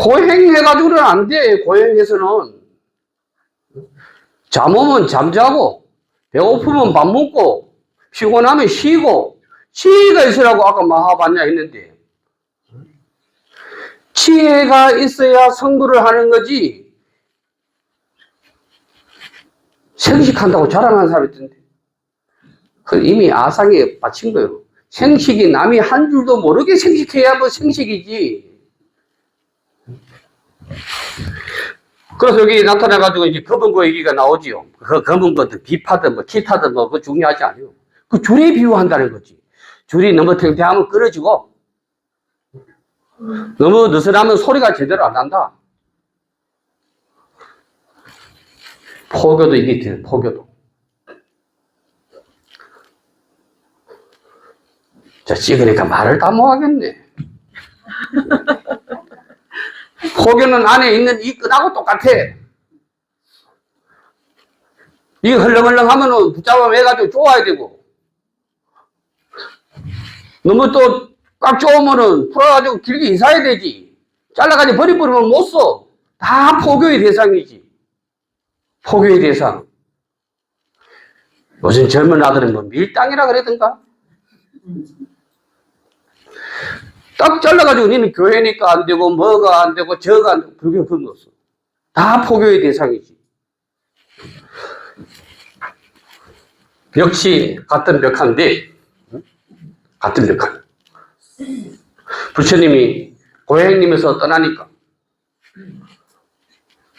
고행해가지고는 안 돼. 고행해서는 잠오면 잠자고, 배고프면 밥 먹고, 피곤하면 쉬고, 지혜가 있으라고 아까 마하반야 했는데, 지혜가 있어야 성불을 하는 거지. 생식한다고 자랑하는 사람이 있던데. 그 이미 아상에 바친 거예요. 생식이 남이 한 줄도 모르게 생식해야 뭐 생식이지. 그래서 여기 나타나가지고 이제 검은고 얘기가 나오지요. 그 검은거든, 비파든 뭐 기타든 뭐 그거 중요하지 않아요. 그 줄에 비유한다는 거지. 줄이 너무 탱탱하면 끊어지고, 너무 느슨하면 소리가 제대로 안 난다. 포교도 이게 있대요, 포교도. 자, 찍으니까 말을 다 못하겠네. 포교는 안에 있는 이 끈하고 똑같아. 이게 헐렁헐렁 하면은 붙잡아 매가지고 쪼아야 되고, 너무 또 꽉 쪼으면은 풀어가지고 길게 이사야 되지. 잘라가지고 버리면 못 써. 다 포교의 대상이지. 포교의 대상. 요즘 젊은 아들은 뭐 밀당이라 그러던가? 딱 잘라가지고 니는 교회니까 안 되고, 뭐가 안 되고, 저가 안 되고, 불교 그런 거 없어. 다 포교의 대상이지. 역시 같은 벽한데, 같은 벽한. 부처님이 고행님에서 떠나니까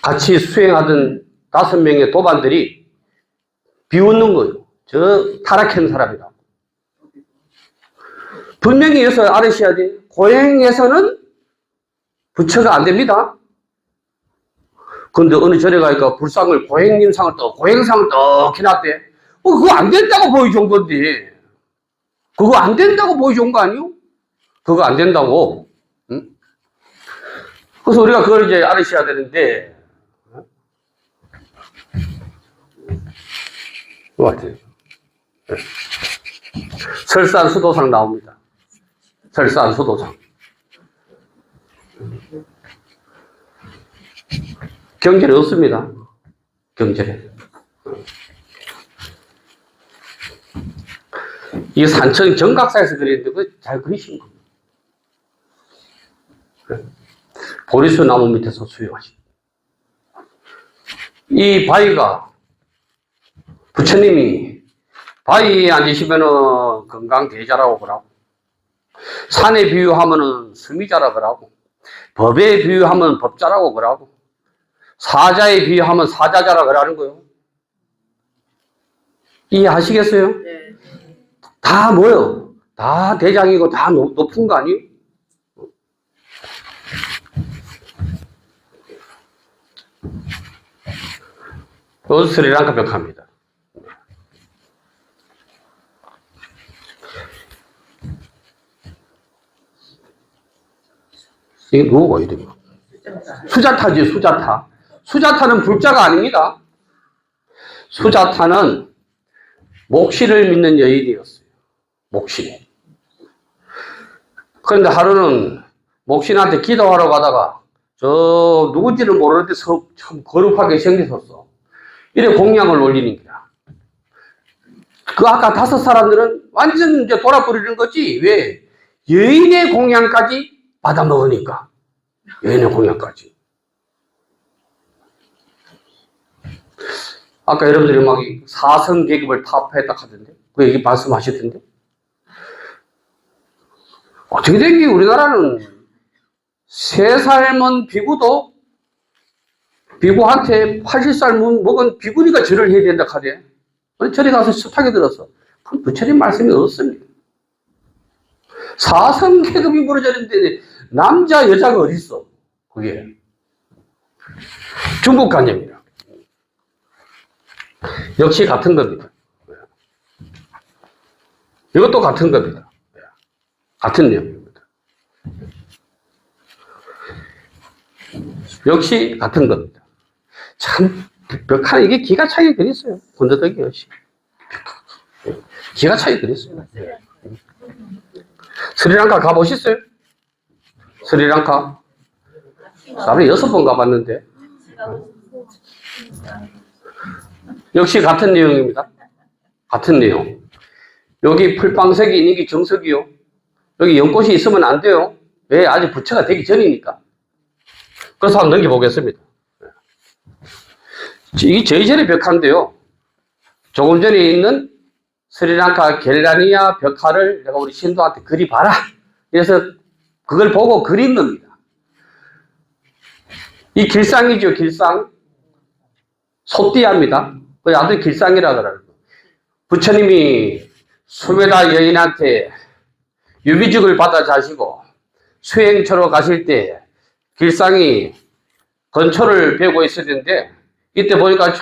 같이 수행하던 5명의 도반들이 비웃는 거예요. 저 타락한 사람이라고. 분명히 여기서 알으셔야 돼요. 고행에서는 부처가 안 됩니다. 근데 어느 절에 가니까 불상을 고행님상을 고행상을 떡 해놨대. 그거 안 된다고 보여준 건데. 그거 안 된다고 보여준 거 아니요? 그거 안 된다고. 응? 그래서 우리가 그걸 이제 알으셔야 되는데. 뭐 같아요. 설산수도상 나옵니다. 설산수도상. 경전에 없습니다. 경전에. 이 산청 정각사에서 그랬는데 그거 잘 그리신 겁니다. 보리수 나무 밑에서 수용하신. 이 바위가 부처님이 바위에 앉으시면은 건강대자라고 그러고, 산에 비유하면은 스미자라고 그러고, 법에 비유하면 법자라고 그러고, 사자에 비유하면 사자자라고 그러는 거예요. 이해하시겠어요? 네. 다 뭐요? 다 대장이고 다 높은 거 아니에요? 요 스리랑카 벽화입니다. 이게 누구가 이름이야? 수자타지, 수자타. 수자타는 불자가 아닙니다. 수자타는 목시를 믿는 여인이었어요. 목시. 그런데 하루는 목신한테 기도하러 가다가 저 누군지는 모르는데 참 거룩하게 생겼었어. 이래 공양을 올리는 거야. 그 아까 5 사람들은 완전 이제 돌아버리는 거지. 왜? 여인의 공양까지 받아 먹으니까. 여인의 공양까지. 아까 여러분들이 막 사성 계급을 타파했다 하던데. 그 얘기 말씀하셨던데. 어떻게 된 게 우리나라는 3살먼 비구도 비구한테 80살 먹은 비구니까 절을 해야 된다 하대. 절에 가서 숱하게 들었어. 그럼 부처님 말씀이 없습니다. 사성 계급이 부러졌는데 남자 여자가 어디 있어? 그게 중국 관념이라. 역시 같은 겁니다. 이것도 같은 겁니다. 같은 내용입니다. 역시 같은 겁니다. 참, 벽화는 이게 기가 차게 그렸어요. 건더덕이 역시. 기가 차게 그렸어요. 스리랑카 가보셨어요? 스리랑카? 사람이 6번 가봤는데. 역시 같은 내용입니다. 같은 내용. 여기 풀빵색이 있는 게 정석이요. 여기 연꽃이 있으면 안 돼요. 왜? 아직 부처가 되기 전이니까. 그래서 한번 넘겨보겠습니다. 이게 저희 절의 벽화인데요. 조금 전에 있는 스리랑카 겔라니아 벽화를 내가 우리 신도한테 그리봐라. 그래서 그걸 보고 그린 겁니다. 이 길상이죠, 길상. 소띠합니다. 그 아들 길상이라 그러는 거. 부처님이 수메다 여인한테 유비죽을 받아 자시고 수행처로 가실 때 길상이 건초를 베고 있었는데 이때 보니까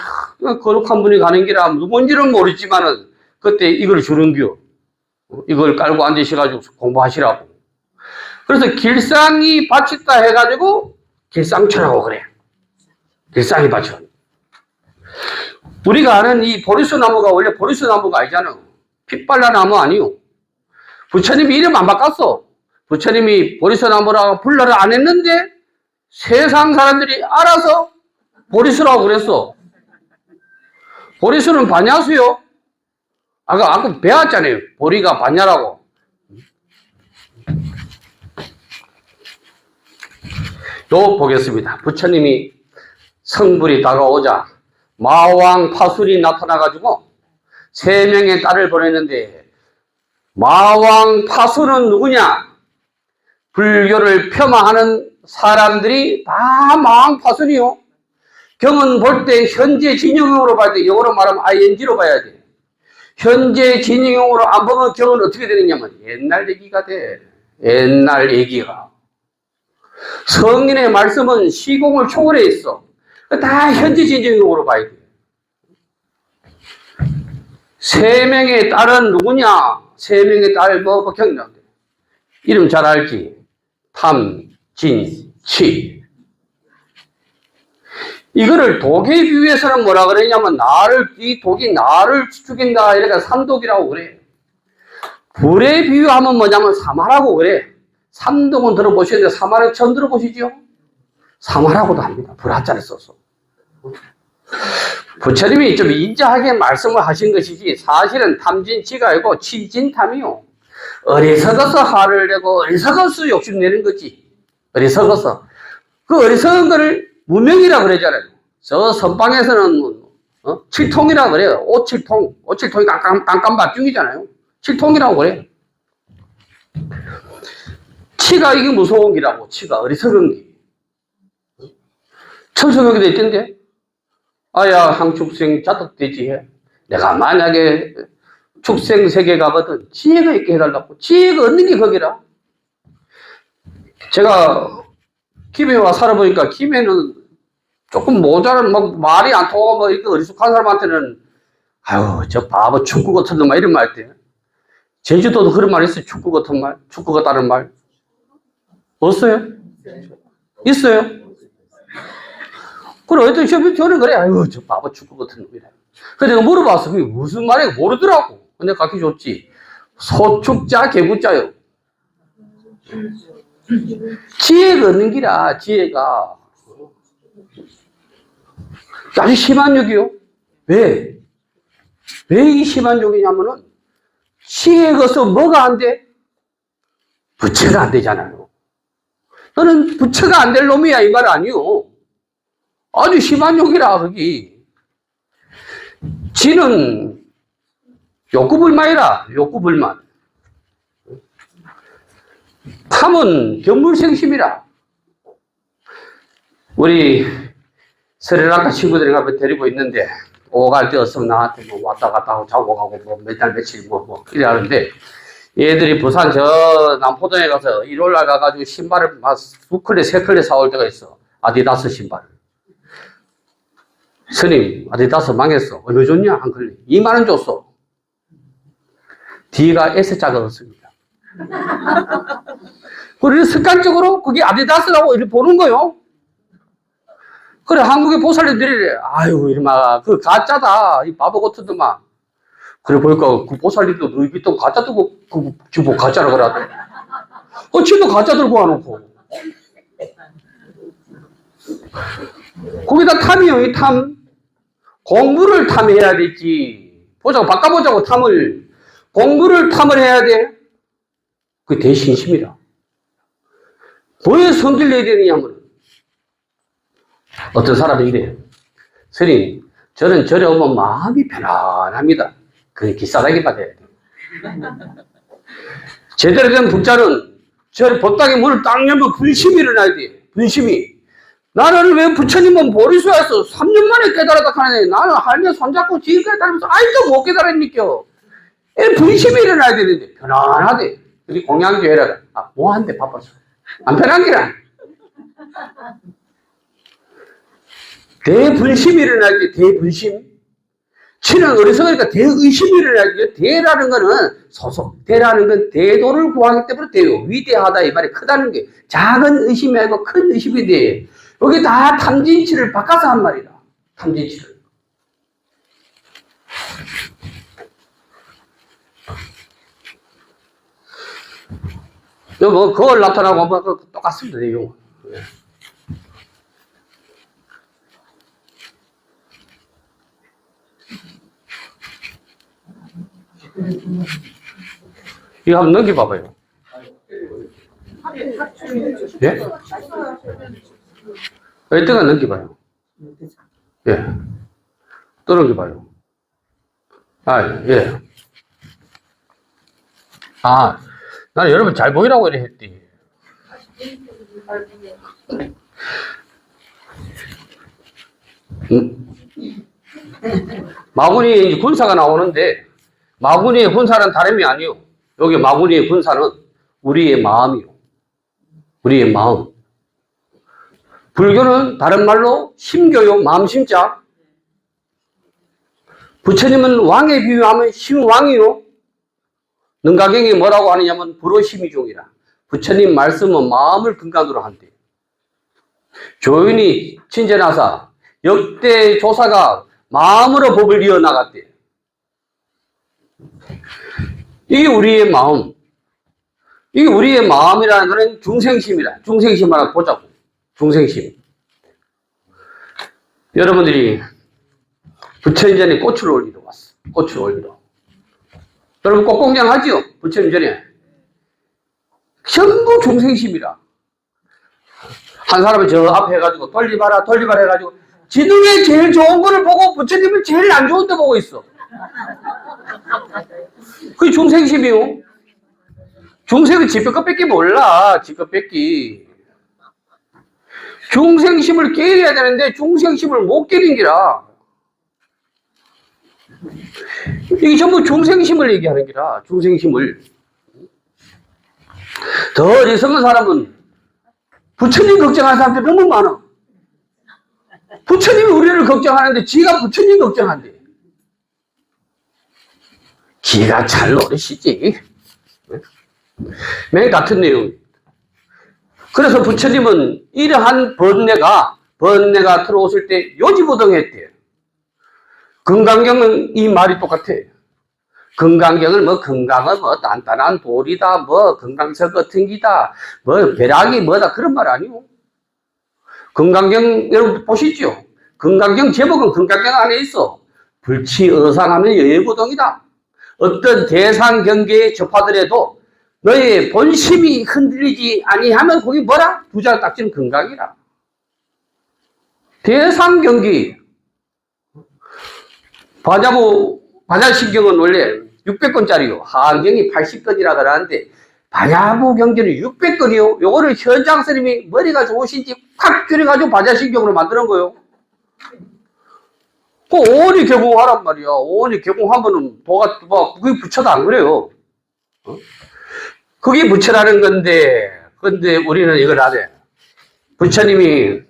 거룩한 분이 가는 길아 누군지는 모르지만은 그때 이걸 주는겨. 이걸 깔고 앉으셔가지고 공부하시라고. 그래서 길상이 바쳤다 해가지고 길상초라고 그래. 길상이 바쳐. 우리가 아는 이 보리수 나무가 원래 보리수 나무가 아니잖아. 핏발라 나무 아니요. 부처님이 이름 안 바꿨어. 부처님이 보리수 나무라고 불러를 안 했는데 세상 사람들이 알아서 보리수라고 그랬어. 보리수는 반야수요. 아까 배웠잖아요. 보리가 반야라고. 요 보겠습니다. 부처님이 성불이 다가오자 마왕 파술이 나타나가지고 3명의 딸을 보냈는데 마왕 파술은 누구냐? 불교를 폄하하는 사람들이 다 마왕 파술이요. 경은 볼 때 현재 진행형으로 봐야 돼. 영어로 말하면 ing로 봐야 돼. 현재 진행형으로 안 보면 경은 어떻게 되느냐면 옛날 얘기가 돼. 옛날 얘기가. 성인의 말씀은 시공을 초월해 있어. 다 현재 진행형으로 봐야 돼. 세 명의 딸은 누구냐? 세 명의 딸 뭐 경력. 이름 잘 알지? 탐, 진, 치. 이거를 독에 비유해서는 뭐라 그러냐면 이 독이 나를 죽인다. 이러니까 삼독이라고 그래. 불에 비유하면 뭐냐면 사마라고 그래. 삼독은 들어보시는데 사마는 처음 들어보시죠? 사마라고도 합니다. 불화자를 써서. 부처님이 좀 인자하게 말씀을 하신 것이지 사실은 탐진치가 아니고 치진탐이요. 어리석어서 화를 내고 어리석어서 욕심내는 거지. 어리석어서. 그 어리석은 거를 무명이라고 그러잖아요. 저 선방에서는 칠통이라고 그래요. 오칠통. 오칠통이 깜깜밭중이잖아요. 칠통이라고 그래요. 치가 이게 무서운 기라고. 치가 어리석은 기. 천성역에도 있던데. 아야 항축생 자덕되지 해. 내가 만약에 축생 세계 가거든 지혜가 있게 해달라고. 지혜가 얻는 게 거기라. 제가 김해 와 살아보니까 김해는 조금 모자란 막 말이 안 통하고 뭐 이렇게 어리숙한 사람한테는 아유 저 바보 축구 같은 놈 이런 말 때. 제주도도 그런 말 있어요. 축구 같은 말, 축구 같다는 말. 없어요? 있어요? 그래, 어떤 저는 그래. 아유, 저 바보 축구 같은 놈이라. 그래서 내가 물어봤어. 그게 무슨 말이야? 모르더라고. 근데 가르쳐 줬지. 소축자, 개구자요. 지혜가 없는 기라, 지혜가. 아주 심한 욕이요. 왜? 왜 이 심한 욕이냐면은, 지혜가 없어 뭐가 안 돼? 부처가 안 되잖아요. 너는 부처가 안 될 놈이야, 이 말 아니요. 아주 심한 욕이라, 거기. 지는 욕구불만이라, 욕구불만. 탐은 견물생심이라. 우리 스리랑카 친구들이 가면 데리고 있는데, 오갈 때 없으면 나한테 뭐 왔다 갔다 하고 자고 가고 뭐 몇 달 며칠 뭐 이래 하는데, 얘들이 부산 저 남포동에 가서 일요일날 가가지고 신발을 막 2클레, 3클레 사올 때가 있어. 아디다스 신발을. 스님, 아디다스 망했어. 얼마 줬냐? 한 클레. 2만원 줬어. D가 S자가 없습니다. 그리고 습관적으로 그게 아디다스라고 이렇게 보는 거요. 그래, 한국에 보살님들이, 아유, 이놈아, 그 가짜다. 이 바보 같은데만. 그래, 보니까 그 보살님도 루이비통 가짜 들고, 그 주보 가짜라 그러더라. 지도 가짜 들고 와놓고. 거기다 탐이요, 이 탐. 공부를 탐해야 되지. 보자고, 바꿔보자고, 탐을. 공부를 탐을 해야 돼. 그게 대신심이라. 왜 성질 내야 되느냐면, 어떤 사람이 이래. 스님, 저는 절에 오면 마음이 편안합니다. 그게 기싸다기 받아야 돼. 제대로 된 부자는 절 법당에 문을 딱 열면 분심이 일어나야 돼. 분심이. 나는 왜 부처님은 보리수야에서 3년 만에 깨달았다 하네. 나는 할매 손잡고 지금까지 따르면서 아직도 못 깨달았니까. 분심이 일어나야 되는데 편안하대. 우리 공양주 해라. 아, 뭐한데 바빠서. 안 편한 기라. 대분심이 일어날 때 대분심. 치는 어리석으니까 대의심이 일어날 때 대라는 거는 소속. 대라는 건 대도를 구하기 때문에 대요. 위대하다 이 말이 크다는 게 작은 의심이 아니고 큰 의심이 돼. 여기 다 탐진치를 바꿔서 한 말이다. 탐진치를. 뭐 거울 나타나고 뭐 똑같습니다. 내용은. 이거 한번 넘겨봐봐요. 예? 이때가 넘겨봐요. 예. 또 넘겨봐요. 아, 예. 아, 나는 여러분 잘 보이라고 이래 했지. 마구니에 이제 군사가 나오는데, 마구니의 군사는 다름이 아니요. 여기 마구니의 군사는 우리의 마음이요. 우리의 마음. 불교는 다른 말로 심교요, 마음심자. 부처님은 왕에 비유하면 심왕이요. 능가경이 뭐라고 하느냐면 불호심이종이라. 부처님 말씀은 마음을 근간으로 한대. 조윤이 친제나사 역대 조사가 마음으로 법을 이어나갔대. 이게 우리의 마음. 이게 우리의 마음이라는 것은 중생심이라. 중생심 하나 보자고. 중생심. 여러분들이 부처님 전에 꽃을 올리러 왔어. 꽃을 올리러. 여러분 꽃공장 하지요? 부처님 전에. 전부 중생심이라. 한 사람은 저 앞에 해가지고 돌리봐라 돌리봐라 해가지고 지능에 제일 좋은 거를 보고 부처님을 제일 안 좋은 데 보고 있어. 그게 중생심이요. 중생은 지껏 뺏기 몰라. 지껏 뺏기. 중생심을 깨야 되는데 중생심을 못 깨는 기라. 이게 전부 중생심을 얘기하는 기라. 중생심을. 더 어리석은 사람은 부처님 걱정하는 사람들이 너무 많아. 부처님이 우리를 걱정하는데 지가 부처님 걱정한대. 기가 잘 노릇이지. 맨 같은 내용. 그래서 부처님은 이러한 번뇌가 들어오실 때 요지부동했대. 금강경은 이 말이 똑같아. 금강경을 뭐 금강은 뭐 단단한 돌이다, 뭐 금강석 같은 기다, 뭐 벼락이 뭐다 그런 말 아니고. 금강경 여러분 보시죠. 금강경 제목은 금강경 안에 있어. 불치어상하면 여예부동이다. 어떤 대상 경계에 접하더라도 너의 본심이 흔들리지 아니하면 거기 뭐라? 두 자 딱지는 금강이라. 대상 경계. 반야신경은 원래 600권짜리요. 하안경이 80권이라 그러는데 반야부 경전이 600권이요. 요거를 현장 스님이 머리가 좋으신지 확 줄여가지고 반야신경으로 만드는 거요. 그 오온이 개공하란 말이야. 오온이 개공하면은 그게 부처도 안 그래요. 그게 부처라는 건데, 근데 우리는 이걸 안 해. 부처님이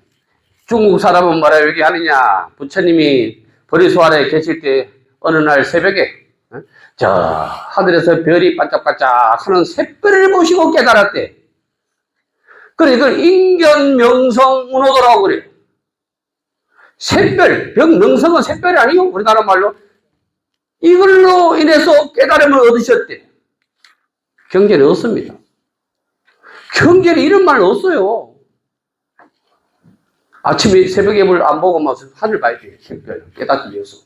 중국 사람은 뭐라 얘기하느냐. 부처님이 보리수아래에 계실 때 어느 날 새벽에 저 하늘에서 별이 반짝반짝 하는 샛별을 보시고 깨달았대. 그래 이걸 인견명성운호도라고 그래. 샛별, 명성은 샛별이 아니고 우리나라 말로 이걸로 인해서 깨달음을 얻으셨대. 경전에 없습니다. 경전에 이런 말 없어요. 아침에 새벽에 물 안 보고 막 하늘 봐야 돼. 샛별 깨닫기 위해서.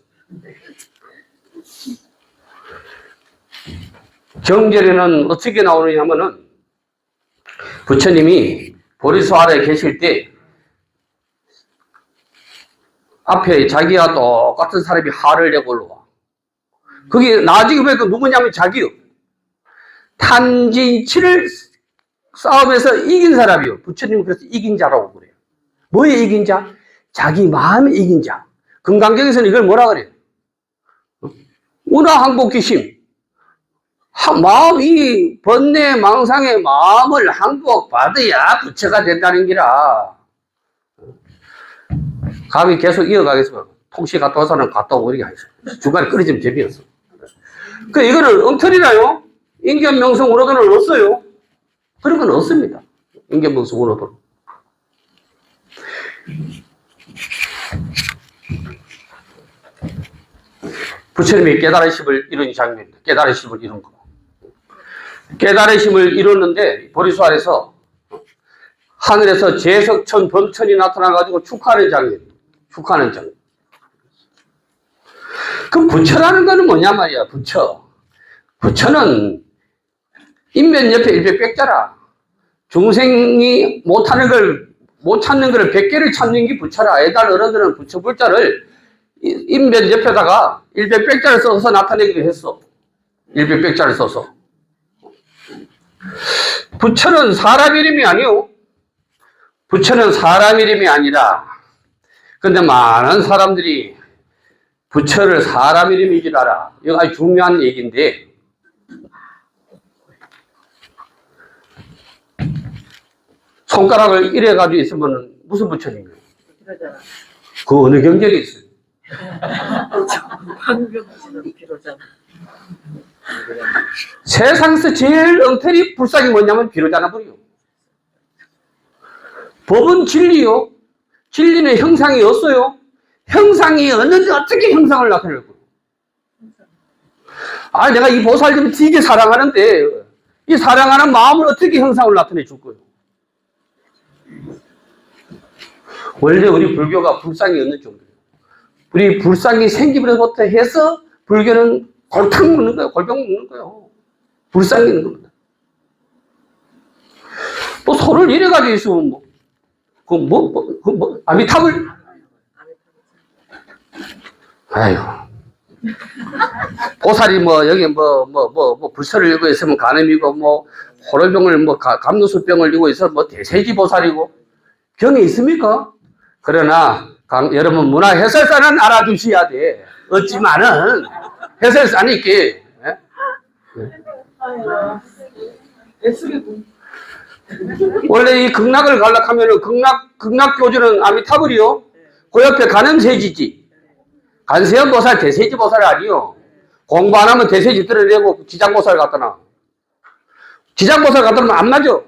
경전에는 어떻게 나오느냐 하면은 부처님이 보리수아래에 계실 때 앞에 자기와 똑같은 사람이 화를 내고 올라와. 그게 나중에 보니까 누구냐면 자기요. 탄진치를 싸움에서 이긴 사람이요. 부처님은 그래서 이긴 자라고 그래요. 뭐에 이긴 자? 자기 마음에 이긴 자. 금강경에서는 이걸 뭐라 그래요? 운하항복기심. 마음이 번뇌 망상의 마음을 항복받아야 부처가 된다는 기라. 감히 계속 이어가겠습니다. 통시 갔다 와서는 갔다 오고 이렇게 하겠어. 중간에 끊어지면 재미없어. 그 이거는 엉터리나요? 인견명성 운호도는 없어요. 그런 건 없습니다. 인견명성 운호도는. 부처님이 깨달으심을 이룬 장면입니다. 깨달으심을 이룬 거. 깨달으심을 이뤘는데 보리수아래에서 하늘에서 제석천 범천이 나타나가지고 축하하는 장면. 축하하는 장면. 그럼 부처라는 거는 뭐냐 말이야. 부처. 부처는 인면 옆에 일백백자라. 중생이 못하는 걸, 못 찾는 걸 100개를 찾는 게 부처라. 애달 어른들은 부처 불자를 인면 옆에다가 일백백자를 써서 나타내기도 했어. 일백백자를 써서. 부처는 사람 이름이 아니요. 부처는 사람 이름이 아니라 근데 많은 사람들이 부처를 사람 이름인 줄 알아. 이거 아주 중요한 얘기인데, 손가락을 이래 가지고 있으면 무슨 부처님이에요? 그러잖아. 그 어느 경전에 있어요? 황병지는 비로잖아. 세상에서 제일 엉터리 불상이 뭐냐면 비로자나 불이요. 법은 진리요. 진리는 형상이 없어요. 형상이 없는데 어떻게 형상을 나타낼 거예요? 아, 내가 이 보살님을 되게 사랑하는데 이 사랑하는 마음을 어떻게 형상을 나타내 줄 거예요? 원래 우리 불교가 불상이 없는 정도예요. 우리 불상이 생기부터 해서 불교는 골탕 먹는 거예요. 골병 먹는 거예요. 불상이 있는 겁니다. 또 소를 이래가지고 있으면 아미타불? 아유. 보살이 여기 불서를 읽고 있으면 간음이고, 호로병을, 감누수병을 읽고 있어, 대세지 보살이고, 병이 있습니까? 그러나, 여러분, 문화 해설사는 알아두셔야 돼. 없지만은, 해설사는 있게. 원래 이 극락을 가려하면은 극락 교주는 아미타불이요. 그 옆에 간음세지지. 간세음 보살 대세지 보살 아니요. 공부 안 하면 대세지 들어내고 지장보살 갖다 놔. 지장보살 갖다 놓으면 안 맞아.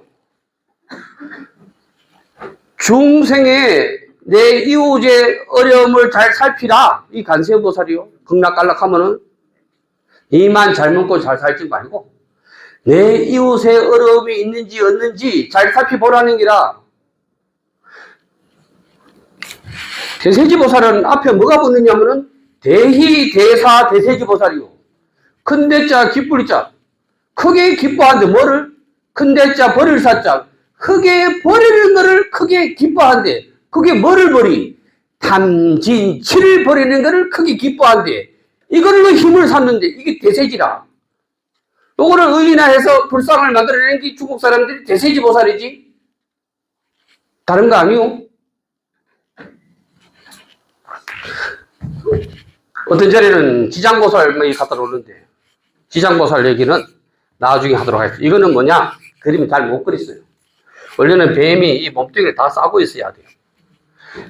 중생의 내 이웃의 어려움을 잘 살피라. 이 간세음 보살이요. 극락 갈락하면은 이만 잘 먹고 잘 살지 말고 내 이웃의 어려움이 있는지 없는지 잘 살펴보라는 기라. 대세지 보살은 앞에 뭐가 붙느냐면은 대희, 대사, 대세지 보살이요. 큰 대자, 기쁠 자. 크게 기뻐하는데 뭐를? 큰 대자, 버릴 사자. 크게 버리는 거를 크게 기뻐한대. 그게 뭐를 버리? 탐진치를 버리는 거를 크게 기뻐한대. 이걸로 힘을 샀는데 이게 대세지라. 요거를 의인화해서 불상을 만들어내는 게 중국 사람들이 대세지 보살이지. 다른 거 아니요? 어떤 자리는 지장보살 갖다 놓는데 지장보살 얘기는 나중에 하도록 하겠습니다. 이거는 뭐냐? 그림이 잘 못 그렸어요. 원래는 뱀이 이 몸뚱이를 다 싸고 있어야 돼요.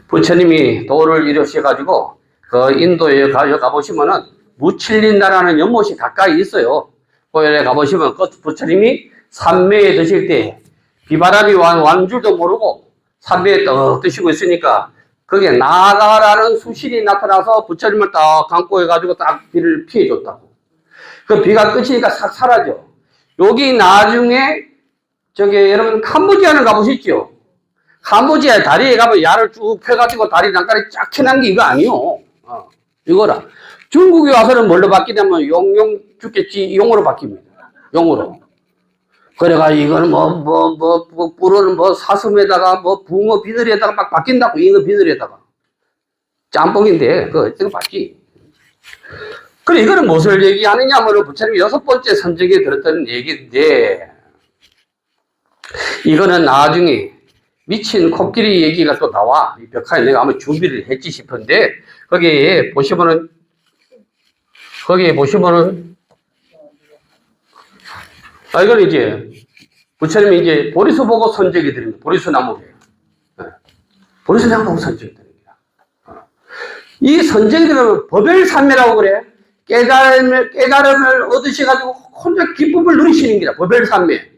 부처님이 도를 이루셔가지고 그 인도에 가보시면은 무칠린다라는 연못이 가까이 있어요. 거기에 가보시면 그 부처님이 산매에 드실 때 비바람이 완 줄도 모르고 산매에 떡 드시고 있으니까 거기에 나가라는 수신이 나타나서 부처님을 딱 감고 해가지고 딱 비를 피해줬다고. 그 비가 끝이니까 싹 사라져. 여기 나중에 여러분 캄보디아는 가보셨죠? 캄보디아 다리에 가면 야를 쭉 펴가지고 다리 난간이 쫙 켜난 게 이거 아니요. 이거라. 중국에 와서는 뭘로 바뀌냐면 용용 죽겠지 용으로 바뀝니다. 용으로. 그래가 이거는 뿌로는 사슴에다가 붕어 비늘에다가 막 바뀐다고. 잉어 비늘에다가 짬뽕인데 그거 바뀌. 그래 이거는 무엇을 얘기하느냐면 부처님이 6번째 선정에 들었던 얘기인데 이거는 나중에 미친 코끼리 얘기가 또 나와. 이 벽화에 내가 아마 준비를 했지 싶은데 거기에 보시면은 이거는 이제 부처님이 이제 보리수 보고 선정해 드립니다. 보리수 나무에. 보리수 나무 보고 선정해 드립니다. 이 선정해 드리면 법열삼매라고 그래. 깨달음을 얻으셔가지고 혼자 기쁨을 누리시는 게라. 법열삼매.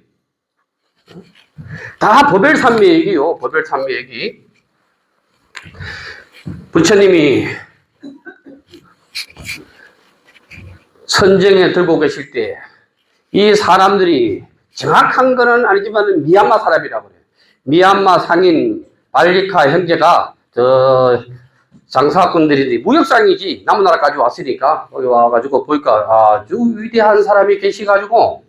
다 법열삼매 얘기요. 법열삼매 얘기. 부처님이 선정에 들고 계실 때 이 사람들이 정확한 거는 아니지만 미얀마 사람이라고 그래요. 미얀마 상인 발리카 형제가 장사꾼들이 무역상이지 남은 나라까지 왔으니까 거기 와가지고 보니까 아주 위대한 사람이 계시가지고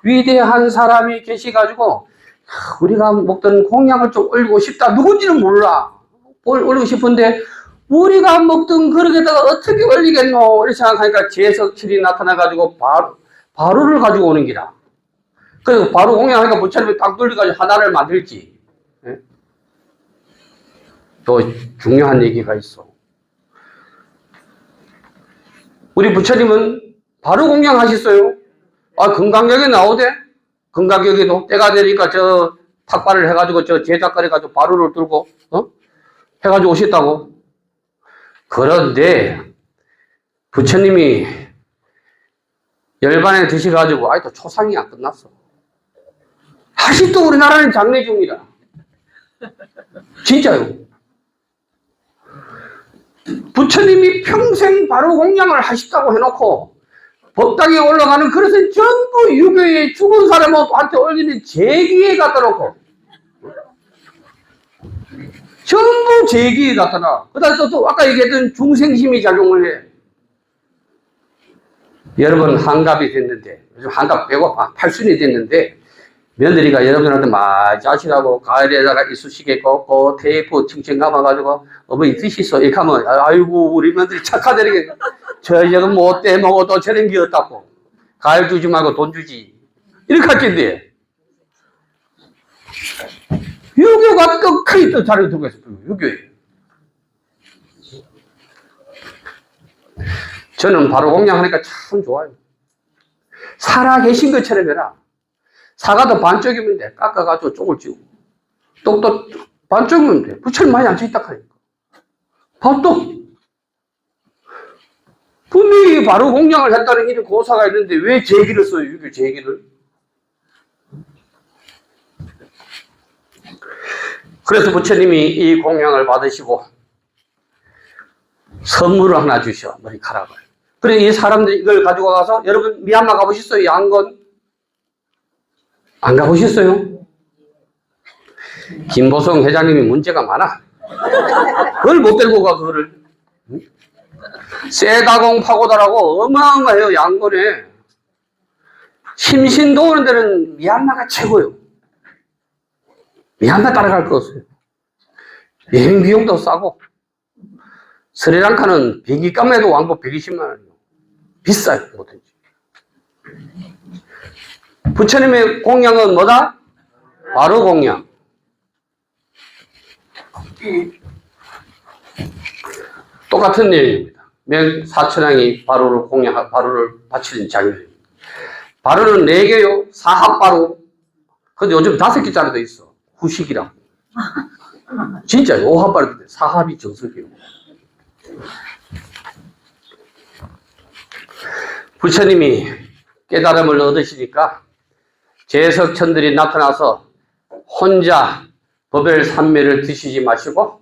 위대한 사람이 계시가지고 우리가 먹던 공양을 좀 올리고 싶다. 누군지는 몰라. 올리고 싶은데 우리가 먹던 그릇에다가 어떻게 올리겠노? 이렇게 생각하니까 제석칠이 나타나가지고 바로를 가지고 오는 기라. 그래서 바로 공양하니까 부처님이 딱 돌려가지고 하나를 만들지. 또 중요한 얘기가 있어. 우리 부처님은 바로 공양하셨어요. 아, 금강경에 나오대? 금강경에도 때가 되니까 저 탁발을 해가지고 저 제작거리 가지고 바로를 들고, 해가지고 오셨다고. 그런데 부처님이 열반에 드셔가지고, 아이, 또 초상이 안 끝났어. 아직도 우리나라는 장례 중이라. 진짜요. 부처님이 평생 바로 공양을 하셨다고 해놓고 법당에 올라가는 그릇은 전부 유교에 죽은 사람한테 올리는 제기에 갖다 놓고 전부 제기에 갖다 놔. 그 다음에 또 아까 얘기했던 중생심이 작용을 해. 여러분 한갑이 됐는데, 요즘 한갑 빼고 팔순이 됐는데, 며느리가 여러분한테 맞이하시라고 가을에다가 이쑤시개 꽂고 테이프 칭칭 감아가지고 어머니 드시소 이렇게 하면 아이고 우리 며느리 착하다니 저녁은 못 떼먹어도 저런 게 없다고 가을 주지 말고 돈 주지 이렇게 할 텐데 유교가 끝까지 또 자리를 두고 있어요. 유교에 저는 바로 공양하니까 참 좋아요. 살아 계신 것처럼 해라. 사과도 반쪽이면 돼. 깎아가지고 쪽을 찌우고. 떡도 반쪽이면 돼. 부처님 많이 앉아있다 하니까. 밥도. 분명히 바로 공양을 했다는 이런 고사가 있는데 왜 제기를 써요? 유교 제기를. 그래서 부처님이 이 공양을 받으시고 선물을 하나 주셔. 머리카락을. 그래 이 사람들이 이걸 가지고 가서 여러분 미얀마 가보셨어요? 양건? 안 가보셨어요? 김보성 회장님이 문제가 많아. 그걸 못 들고 가, 그거를. 세다공 파고다라고 어마어마해요, 양곤에. 심신도 오는 데는 미얀마가 최고요. 미얀마 따라갈 거 없어요. 여행 비용도 싸고. 스리랑카는 비행기값만 해도 왕복 120만 원이요. 비싸요, 뭐든지. 부처님의 공양은 뭐다? 바로 공양. 똑같은 내용입니다. 명 사천왕이 바로를 바로를 바치는 장면입니다. 바로는 4개요. 사합바로. 근데 요즘 5개짜리도 있어. 후식이라고. 진짜요. 5합바로 사합이 정석이에요. 부처님이 깨달음을 얻으시니까 제석천들이 나타나서 혼자 법엘 삼매를 드시지 마시고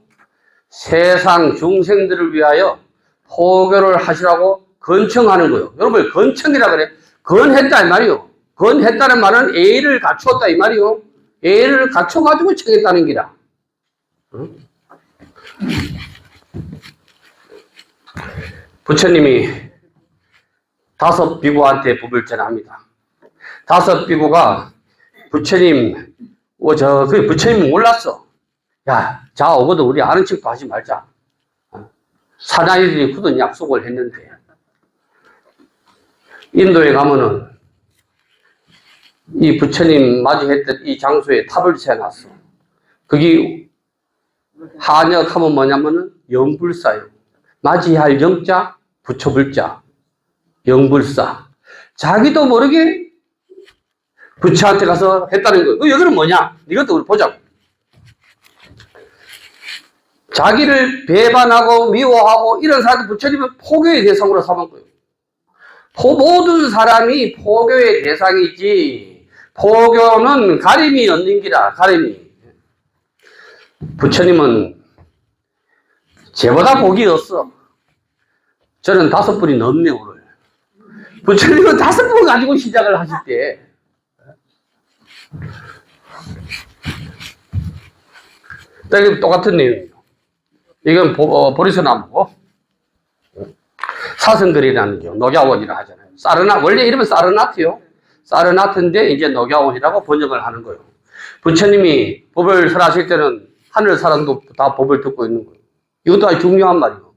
세상 중생들을 위하여 포교를 하시라고 건청하는 거예요. 여러분 건청이라 그래. 건했다 이 말이요. 건했다는 말은 예의를 갖추었다 이 말이요. 예의를 갖춰가지고 청했다는 기라. 응? 부처님이 5 비구한테 법을 전합니다. 5 비구가 부처님, 부처님 몰랐어. 야, 자, 오거든 우리 아는 척도 하지 말자. 사나이들이 굳은 약속을 했는데, 인도에 가면은 이 부처님 마주했던 이 장소에 탑을 세워놨어. 그게 한역하면 뭐냐면은 영불사요. 맞이할 영자, 부처불자. 영불사. 자기도 모르게 부처한테 가서 했다는 거예요. 여기는 뭐냐? 이것도 우리 보자고. 자기를 배반하고 미워하고 이런 사람들 부처님은 포교의 대상으로 삼은 거예요. 모든 사람이 포교의 대상이지 포교는 가림이 없는 기라. 가림이. 부처님은 쟤보다 복이 없어. 저는 5분이 넘네 오늘. 부처님은 5분 가지고 시작을 하실 때 이건 똑같은 내용이에요. 이건 보리서나무고 사슴들이라는 게 녹야원이라 하잖아요. 원래 이름은 사르나트요. 사르나트인데 이제 녹야원이라고 번역을 하는 거예요. 부처님이 법을 설하실 때는 하늘 사람도 다 법을 듣고 있는 거예요. 이것도 아주 중요한 말이에요.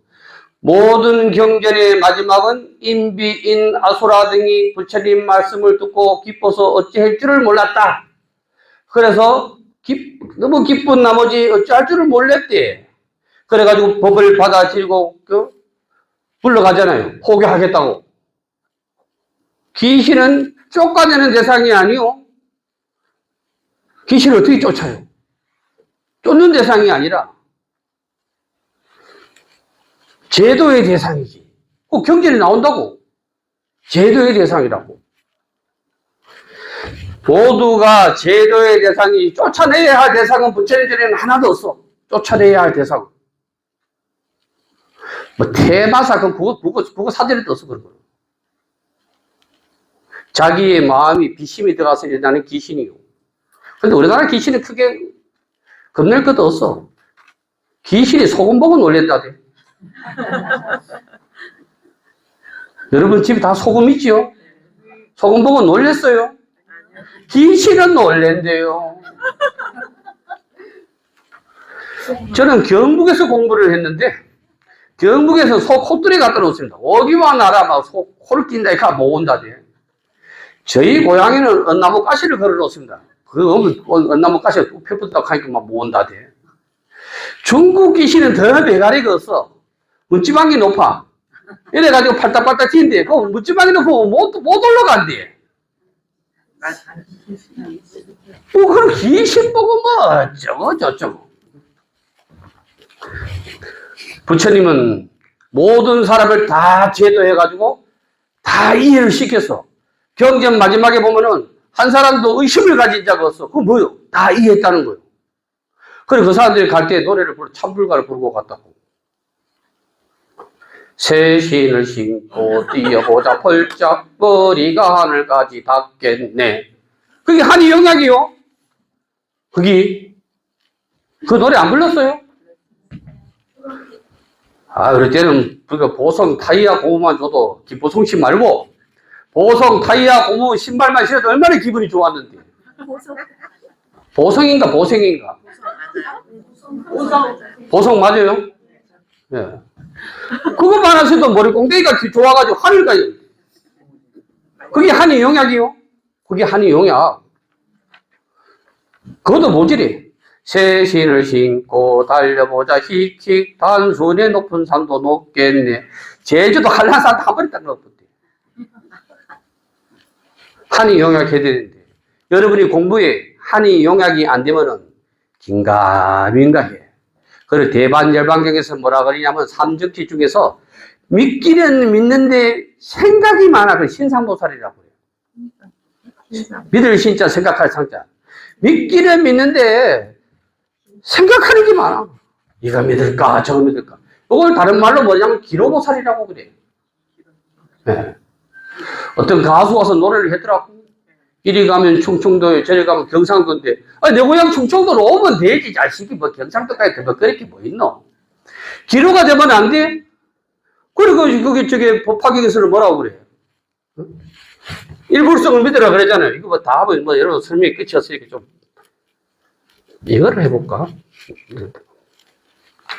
모든 경전의 마지막은 인비인 아수라 등이 부처님 말씀을 듣고 기뻐서 어찌할 줄을 몰랐다. 그래서 너무 기쁜 나머지 어찌할 줄을 몰랐대. 그래가지고 법을 받아들이고 물러가잖아요. 포기하겠다고. 귀신은 쫓아내는 대상이 아니요. 귀신을 어떻게 쫓아요? 쫓는 대상이 아니라 제도의 대상이지. 그 경전이 나온다고. 제도의 대상이라고. 모두가 제도의 대상이 쫓아내야 할 대상은 부처님 전에는 하나도 없어. 쫓아내야 할 대상. 뭐 태마사 그거 사전에도 없어 그런 거. 자기의 마음이 비심이 들어가서 일어나는 귀신이요. 근데 우리나라 귀신은 크게 겁낼 것도 없어. 귀신이 소금 보고 놀랜다대. 여러분 집에 다 소금 있지요? 소금 보고 놀랬어요? 귀신은 놀랜대요. 저는 경북에서 공부를 했는데 경북에서 소 콧들이 갖다 놓습니다. 어디와 나라 막 코를 낀다 이까 못 온다대. 저희 고향에는 언나무 가시를 걸어 놓습니다. 그 언나무 가시가 뚝 펴붙다고 하니까 막 못 온다대. 중국 귀신은 더 배가리가 없어. 문지방이 높아. 이래가지고 팔딱팔딱 튀는데, 그 문지방이 높으면 못 올라간대. 그럼 귀신 보고 뭐, 어쩌고 저쩌고. 부처님은 모든 사람을 다 제도해가지고 다 이해를 시켰어. 경전 마지막에 보면은 한 사람도 의심을 가진 자가 없어. 그거 뭐요? 다 이해했다는 거예요. 그래, 그 사람들이 갈 때 노래를 부르고 참불가를 부르고 갔다고. 새 신을 신고 뛰어보자 펄짝 머리가 하늘까지 닿겠네. 그게 한이 영약이요. 그게 그 노래 안 불렀어요? 그럴 때는 보성 타이어 고무만 줘도 보성신 말고 보성 타이어 고무 신발만 신어도 얼마나 기분이 좋았는데. 보성인가 보생인가? 보성 맞아요? 네. 그것만 하셔도 머리 꽁대기가 좋아가지고 하늘까지. 그게 한이 영약이요? 그게 한이 영약. 그것도 모질이. 새 신을 신고 달려보자 킥킥 단순에 높은 산도 높겠네. 제주도 한라산 한 번에 딱 넣었대. 한이 영약 해야 되는데 여러분이 공부에 한이 영약이 안 되면은 긴가민가해. 그리고 대반열반경에서 뭐라 그러냐면 삼적지 중에서 믿기는 믿는데 생각이 많아. 그 신상보살이라고 해요. 믿을 신자 생각할 상자. 믿기는 믿는데 생각하는 게 많아. 이거 믿을까 저거 믿을까. 이걸 다른 말로 뭐냐면 기로보살이라고 그래. 네. 어떤 가수 와서 노래를 했더라고. 이리 가면 충청도에 저리 가면 경상도인데 내 고향 충청도로 오면 되지 자식이 뭐 경상도까지 뭐 그렇게 뭐 있노. 기로가 되면 안 돼? 그리고 그게 저게 법화경에서는 뭐라고 그래? 일불성을 믿으라 그러잖아요. 이거 뭐 다 하면 뭐 여러분 설명이 끝이 없으니까 좀 이거를 해볼까?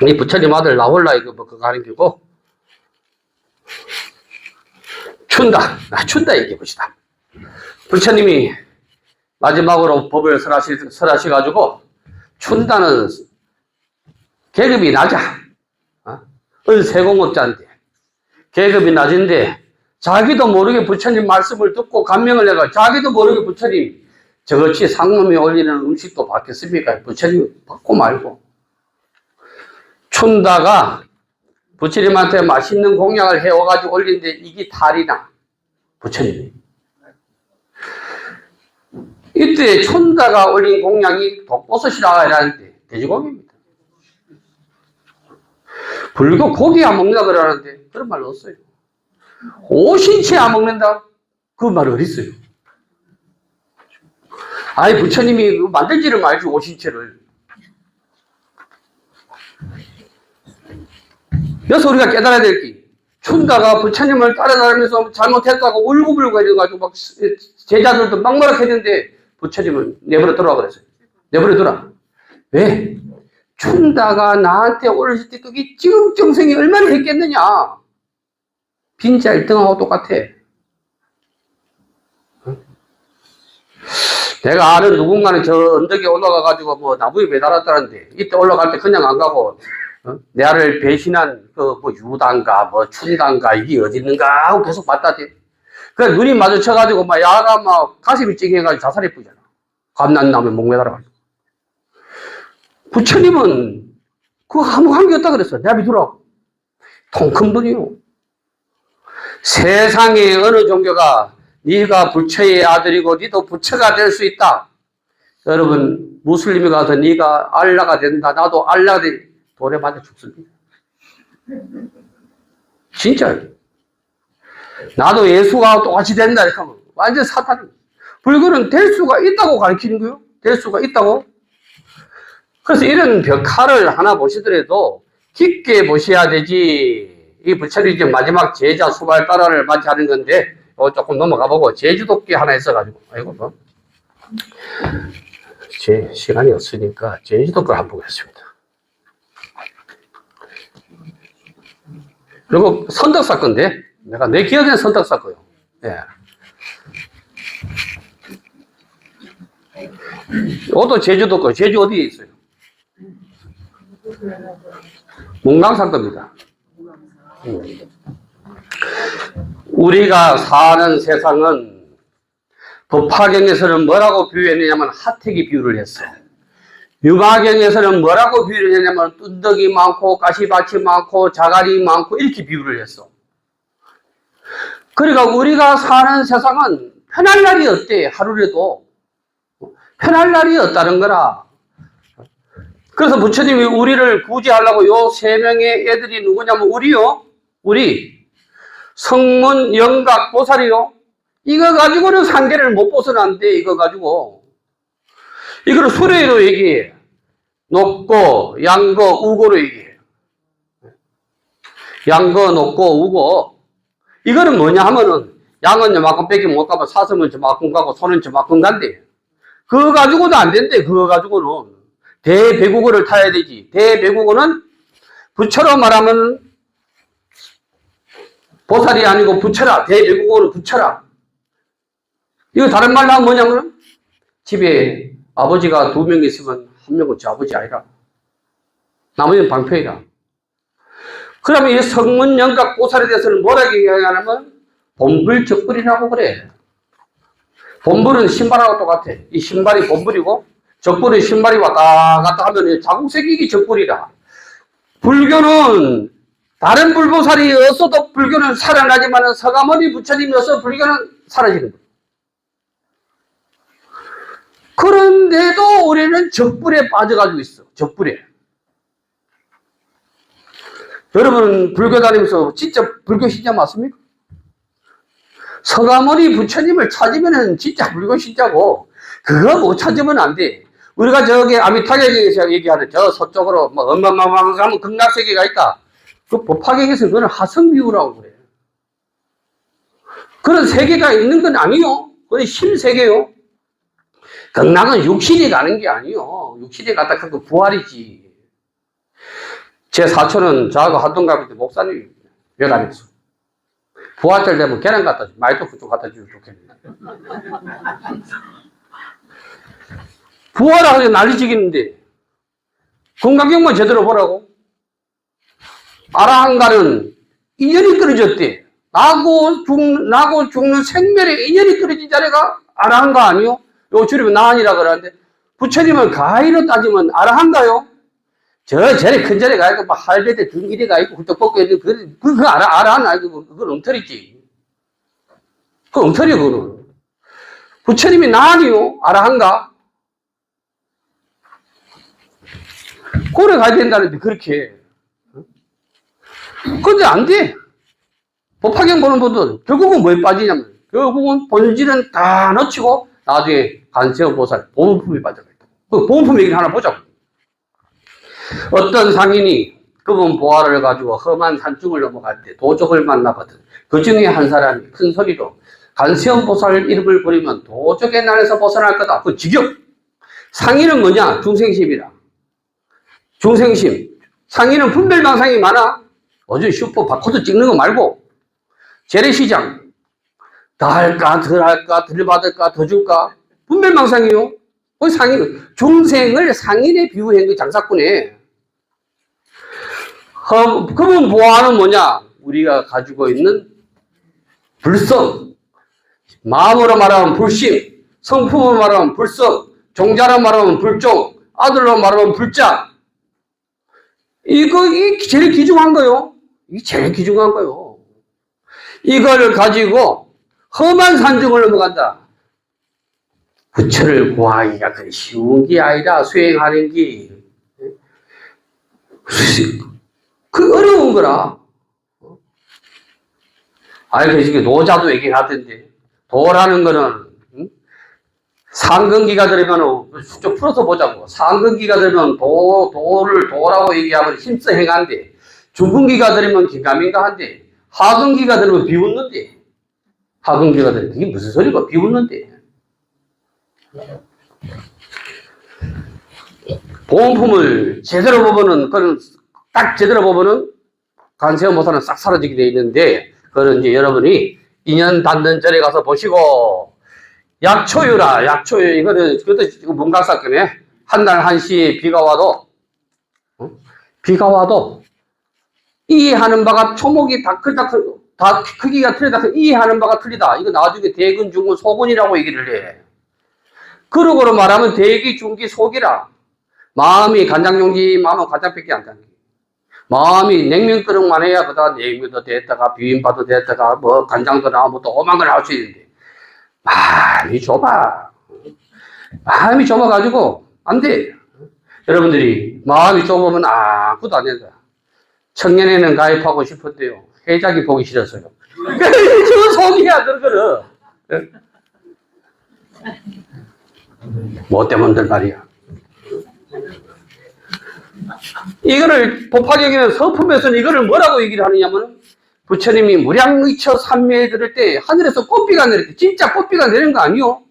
이 부처님 아들 나올라 이거 뭐 그거 하는 게고 춘다 얘기해 봅시다. 부처님이 마지막으로 법을 설하셔가지고 춘다는 계급이 낮아. 세공업자인데 계급이 낮은데 자기도 모르게 부처님 말씀을 듣고 감명을 해가 자기도 모르게 부처님 저것이 상놈이 올리는 음식도 받겠습니까? 부처님 받고 말고 춘다가 부처님한테 맛있는 공약을 해와가지고 올리는데 이게 탈이 나. 부처님이 이때 춘다가 올린 공약이 독버섯이라 하는데 돼지고기입니다. 불교 고기 안 먹는다 그러는데 그런 말 없어요. 오신채 안 먹는다? 그 말 어디 있어요? 아니 부처님이 만들지를 말지 오신채를. 여기서 우리가 깨달아야 될 게 춘다가 부처님을 따라다니면서 잘못했다고 울고불고 해가지고 막 제자들도 막말하게 했는데 부처님은 내버려 두라 그랬어요. 내버려 두라. 왜? 춘다가 나한테 올렸을 때 그게 지금 정성이 얼마나 했겠느냐. 빈자 1등하고 똑같아. 내가 아는 누군가는 저 언덕에 올라가가지고 뭐 나무에 매달았다는데 이때 올라갈 때 그냥 안 가고 나를 배신한 그 뭐 유단가 뭐 춘단가 이게 어디 있는가 하고 계속 봤다 대. 그 눈이 마주쳐가지고 막 야가 막 가슴이 찡해가지고 자살해 뿌잖아. 감난나무에 목매달아가지고. 부처님은 그거 아무 관계 없다 그랬어. 내가 믿으라고. 통 큰 분이요. 세상에 어느 종교가 네가 부처의 아들이고 네도 부처가 될 수 있다. 여러분 무슬림이 가서 네가 알라가 된다. 나도 알라가 돼. 돌에 맞아 죽습니다. 진짜요. 나도 예수가 똑같이 된다 이렇게 하면 완전 사탄이에요. 불교는 될 수가 있다고 가르치는 거예요. 될 수가 있다고. 그래서 이런 벽화를 하나 보시더라도 깊게 보셔야 되지. 이 부처님 이제 마지막 제자 수발가라를 맞이하는 건데 조금 넘어가 보고 제주도께 하나 있어가지고 아이고 뭐 제 시간이 없으니까 제주도 걸 한번 보겠습니다. 그리고 선덕사 건데 내가 내 기억에는 선덕사 거요. 예. 이것도 제주도 거. 제주 어디에 있어요? 문강사 겁니다. 우리가 사는 세상은 법화경에서는 뭐라고 비유했느냐면 하태기 비유를 했어. 유마경에서는 뭐라고 비유를 했냐면 뚠덕이 많고 가시밭이 많고 자갈이 많고 이렇게 비유를 했어. 그러니까 우리가 사는 세상은 편할 날이 없대. 하루라도 편할 날이 없다는 거라. 그래서 부처님이 우리를 구제하려고 요 세 명의 애들이 누구냐면 우리요. 우리 성문 영각 보살이요. 이거 가지고는 상계를 못 벗어난대. 이거 가지고 이거를 수레로 얘기해. 높고 양거 우고로 얘기해. 양거 높고 우고. 이거는 뭐냐 하면은 양은 저만큼 뺏기 못 가고 사슴은 저만큼 가고 소는 저만큼 간대. 그거 가지고도 안 된대. 그거 가지고는 대배국어를 타야 되지. 대배국어는 부처로 말하면 보살이 아니고 부처라. 대배국어는 부처라. 이거 다른 말로 하면 뭐냐면 집에 아버지가 2명 있으면 1명은 저 아버지 아니라 나머지는 방패이라. 그러면 이 성문 영각 보살에 대해서는 뭐라고 얘기하냐면 본불적불이라고 그래. 본불은 신발하고 똑같아. 이 신발이 본불이고 적불은 신발이 왔다 갔다 하면 자국 새기기 적불이라. 불교는 다른 불보살이 없어도 불교는 살아나지만 서가모니 부처님이 없어도 불교는 사라지는 거예요. 그런데도 우리는 적불에 빠져가지고 있어. 적불에. 여러분 불교 다니면서 진짜 불교 신자 맞습니까? 서가모니 부처님을 찾으면 진짜 불교 신자고 그거 못 찾으면 안 돼. 우리가 저기 아미타계에서 얘기하는 저 서쪽으로 뭐 엄마마마 가면 극락세계가 있다. 그 법화경에서 그거는 하성비유라고 그래. 그런 세계가 있는 건 아니요. 그건 심세계요. 극락은 육신이 가는 게 아니요. 육신이 갔다 그 부활이지. 제 사촌은 저하고 활동가볼 때 목사님 외관에서 부활절 되면 계란 갖다 줘. 마이토크 좀 갖다 주면 좋겠는데. 부활하고 난리지겠는데 건강경만 제대로 보라고. 아라한가는 인연이 끊어졌대. 나고 죽는 생멸의 인연이 끊어진 자리가 아라한가 아니요? 요 줄이면 나한이라 그러는데 부처님은 가히로 따지면 아라한가요? 저리 큰 자리 가 있고 막 할배대 중일에 가 있고 떡볶이 있는 그거 아라한 아니고 그건 엉터리지. 그건 엉터리야 그거는. 부처님이 나한이요? 아라한가? 고래 가야 된다는데 그렇게. 근데 안 돼. 법화경 보는 분들 결국은 뭐에 빠지냐면 결국은 본질은 다 놓치고 나중에 관세음보살 보문품에 빠져가 있다. 그 보문품 얘기를 하나 보자고. 어떤 상인이 그분 보화를 가지고 험한 산중을 넘어갈 때 도적을 만나거든. 그 중에 한 사람이 큰 소리로 관세음보살 이름을 부르면 도적의 날에서 벗어날 거다. 그 직역. 상인은 뭐냐? 중생심이라. 중생심. 상인은 분별망상이 많아. 어제 슈퍼 바코드 찍는 거 말고 재래시장 더 할까 덜 할까 덜 받을까 더 줄까 분별망상이요. 그 상인 중생을 상인에 비유한 그 장사꾼에 그러면 보아는 뭐냐? 우리가 가지고 있는 불성, 마음으로 말하면 불심, 성품으로 말하면 불성, 종자로 말하면 불종, 아들로 말하면 불자. 이게 제일 귀중한 거요. 이게 제일 귀중한 거요. 이걸 가지고 험한 산중을 넘어간다. 부처를 구하기가 그리 쉬운 게 아니라 수행하는 게 그 어려운 거라. 그래서 노자도 얘기하던데, 도라는 거는, 상근기가 되면, 쭉 풀어서 보자고. 상근기가 되면 도라고 얘기하면 힘써 행한데, 중근기가 되면 긴가민가한데, 하근기가 되면 비웃는데, 하근기가 되면, 이게 무슨 소리가 비웃는데. 보험품을 제대로 보면은, 그건 딱 제대로 보면은, 관세음보살은 싹 사라지게 돼 있는데, 그거는 이제 여러분이 인연 닿는 절에 가서 보시고, 약초유라, 약초유, 이거는, 그것도 문각사건에 한 날 한시에 비가 와도, 이해하는 바가 초목이 다 크기가 틀리다. 이해하는 바가 틀리다. 이거 나중에 대근, 중근, 소근이라고 얘기를 해. 그러고로 말하면 대기, 중기, 소기라. 마음이 간장용기, 마음은 간장밖에 안 되는. 마음이 냉면 끓음만 해야 그다 냉면도 됐다가 비빔밥도 됐다가 뭐 간장도 나오고 또 오만 걸 할 수 있는데 마음이 좁아. 마음이 좁아가지고 안 돼. 여러분들이 마음이 좁으면 아무것도 안 된다. 청년에는 가입하고 싶은데요. 회장이 보기 싫었어요. 저 속이야 그거는. 뭐 때문들 말이야. 이거를 법화경에는 서품에서는 이거를 뭐라고 얘기를 하느냐면 부처님이 무량의처 삼매에 들을 때 하늘에서 꽃비가 내릴 때 진짜 꽃비가 내린 거 아니요?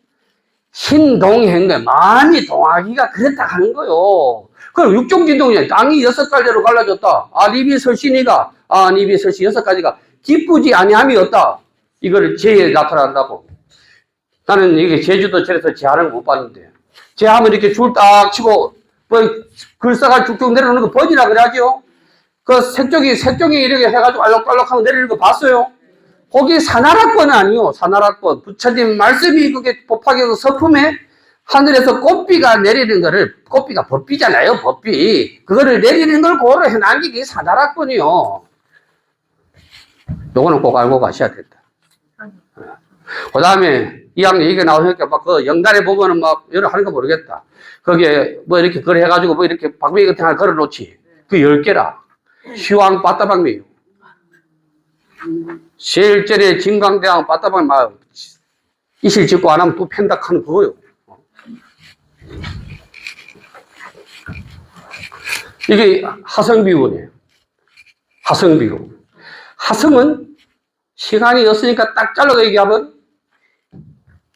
신동행 많이 동하기가 그랬다 하는 거요. 그럼 육종진동이야. 땅이 6갈래로 갈라졌다. 아니비 설신이가 아니비 설신 6가지가 기쁘지 아니함이 없다. 이거를 제에 나타난다고. 나는 이게 제주도 절에서 제하는 거 못 봤는데 제하면 이렇게 줄 딱 치고 뭐 글사가 쭉쭉 내려오는 거 번이라 그래야죠. 그 색종이 이렇게 해가지고 알록달록하고 내리는 거 봤어요? 거기 산하락권 아니요. 산하락권. 부처님 말씀이 그게 법화경 서품에 하늘에서 꽃비가 내리는 거를, 꽃비가 법비잖아요. 법비. 그거를 내리는 걸 고로 해놓은 게 산하락권이요. 요거는 꼭 알고 가셔야 된다. 그 다음에 이 학년 얘기가 나오니까 막 그 영단에 보면은 막 여러 하는 거 모르겠다. 거기에 뭐 이렇게 걸 해가지고 뭐 이렇게 박매기 같은 거 하나 걸어 놓지. 그 10개라. 시황 빠따박매요. 실전에 진강대왕 빠따박 막 이실 짓고 안 하면 또 팬다 하는 그거요. 이게 하성비원이에요. 하성비로. 하성은 시간이 없으니까 딱 잘라서 얘기하면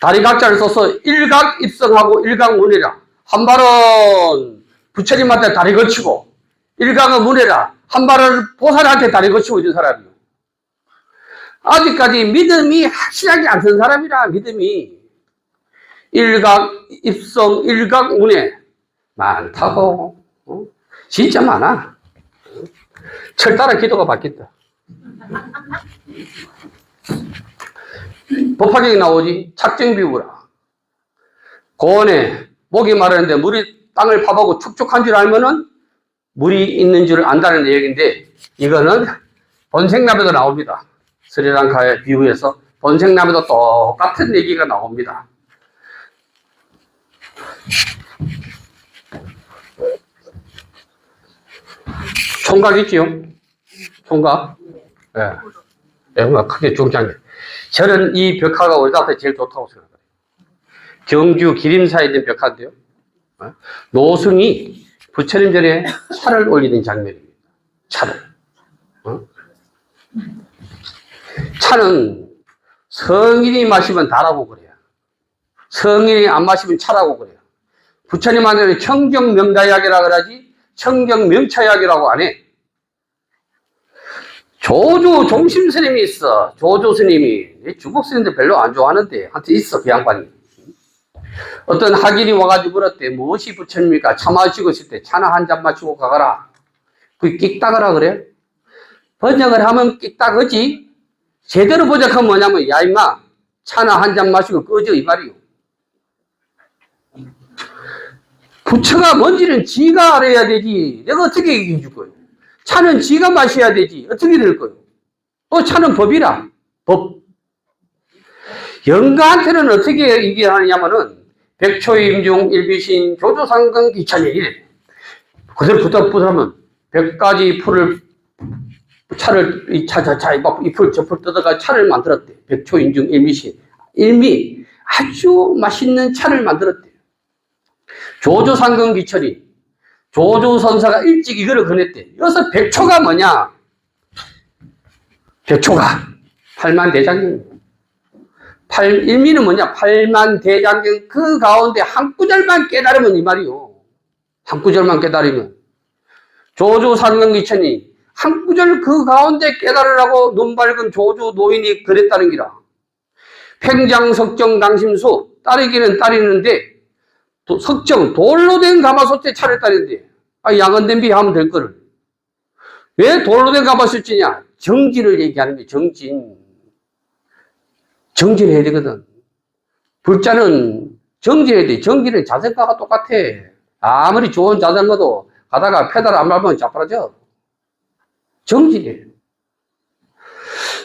다리각자를 써서 일각 입성하고 일각 문해라. 한 발은 부처님한테 다리 걸치고 일각은 문해라. 한 발은 보살한테 다리 걸치고 있는 사람이요. 아직까지 믿음이 확실하게 안 선 사람이라 믿음이 일각 입성 일각 문해 많다고. 진짜 많아. 철따라 기도가 바뀌었다. 법화경에 나오지. 착정비우라. 고원에 목이 마르는데 물이 땅을 파보고 축축한 줄 알면은 물이 있는 줄 안다는 얘기인데 이거는 본생남에도 나옵니다. 스리랑카의 비유에서 본생남에도 똑같은 얘기가 나옵니다. 총각 있지요? 총각? 예. 네. 크게 중장해. 저는 이 벽화가 우리나라에 제일 좋다고 생각해요. 경주 기림사에 있는 벽화인데요. 노승이 부처님 전에 차를 올리는 장면입니다. 차를. 차는 성인이 마시면 다라고 그래요. 성인이 안 마시면 차라고 그래요. 부처님한테는 청정명다약이라고 그러지 청정명차약이라고 안 해. 조조 종심 스님이 있어. 조조 스님이. 중국 스님들 별로 안 좋아하는데 한테 있어. 그 양반이. 어떤 학인이 와가지고 물었대. 무엇이 부처님입니까? 차 마시고 있을 때 차나 한 잔 마시고 가거라. 그게 끽따거라 그래. 번역을 하면 딱 그지? 제대로 번역하면 뭐냐면, 야, 임마, 차나 한 잔 마시고 꺼져, 이 말이요. 부처가 뭔지는 지가 알아야 되지. 내가 어떻게 얘기해 줄 거예요? 차는 지가 마셔야 되지. 어떻게 될 거예요? 또 차는 법이라. 법. 영가한테는 어떻게 얘기하느냐면은, 백초임중 일비신 교조상경 기천이 이래. 그대로 붙들면 100가지 풀을, 차를, 이 풀, 저 풀 뜯어가 차를 만들었대. 백초임중 일비신. 일미. 아주 맛있는 차를 만들었대. 조조상경 기천이. 조조선사가 일찍 이거를 권했대. 여기서 백초가 뭐냐? 백초가 팔만대장경. 일미는 뭐냐? 팔만대장경 그 가운데 한 구절만 깨달으면 이 말이요. 한 구절만 깨달으면. 조조상경기천이 한 구절 그 가운데 깨달으라고 눈 밝은 조조 노인이 그랬다는 기라. 팽장석정 당심수 따르기는 따르는데 석정 돌로 된 가마솥에 차를 따르는데 양은 냄비 하면 될 거를. 왜 돌로 된 가마솥이냐? 정진을 얘기하는 거예요. 정진. 정진해야 되거든. 불자는 정진해야 돼. 정진은 자전거가 똑같아. 아무리 좋은 자전거도 가다가 페달 안 밟으면 자빠져. 정진해.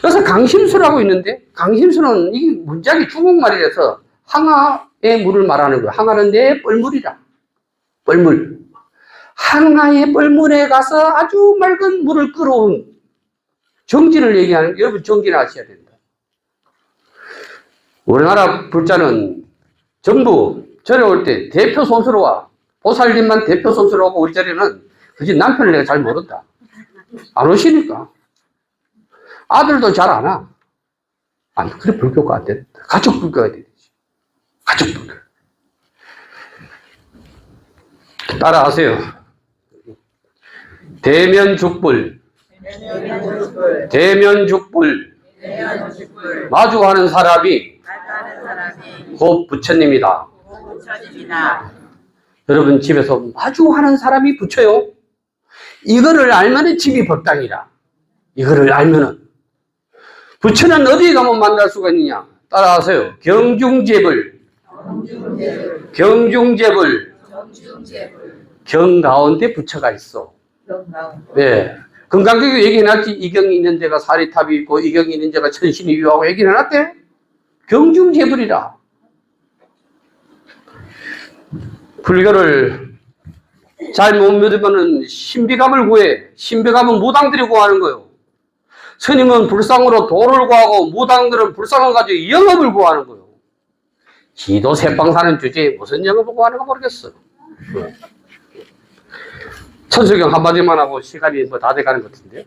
그래서 강심수라고 있는데, 강심수는 이 문장이 중국말이라서 항아의 물을 말하는 거야. 항아는 내 뻘물이라. 뻘물. 항아의 뻘물에 가서 아주 맑은 물을 끌어온 정진을 얘기하는, 여러분 정진을 아셔야 된다. 우리나라 불자는 전부 절에 올 때 대표 손수로 와. 보살님만 대표 손수로 오고 우리 절에는 그지 남편을 내가 잘 모른다. 안 오시니까. 아들도 잘 안 와. 아니, 그래, 불교가 안 된다. 가족 불교가 되지. 가족 불교. 따라하세요. 대면죽불. 대면죽불. 마주하는 사람이 곧 부처님이다. 여러분 집에서 마주하는 사람이 부처요. 이거를 알면은 집이 법당이라. 이거를 알면은. 부처는 어디에 가면 만날 수가 있느냐? 따라하세요. 경중재불. 경중재불. 경 가운데 부처가 있어. 네. 금강경에 얘기해놨지. 이경이 있는 데가 사리탑이 있고 이경이 있는 데가 천신이 유하고 얘기해놨대. 경중재불이라. 불교를 잘 못 믿으면은 신비감을 구해. 신비감은 무당들이 구하는 거예요. 스님은 불상으로 도를 구하고 무당들은 불상을 가지고 영업을 구하는 거예요. 지도 새빵 사는 주제에 무슨 영업을 구하는가 모르겠어. 천수경 한마디만 하고 시간이 뭐 다 돼가는 것 같은데요.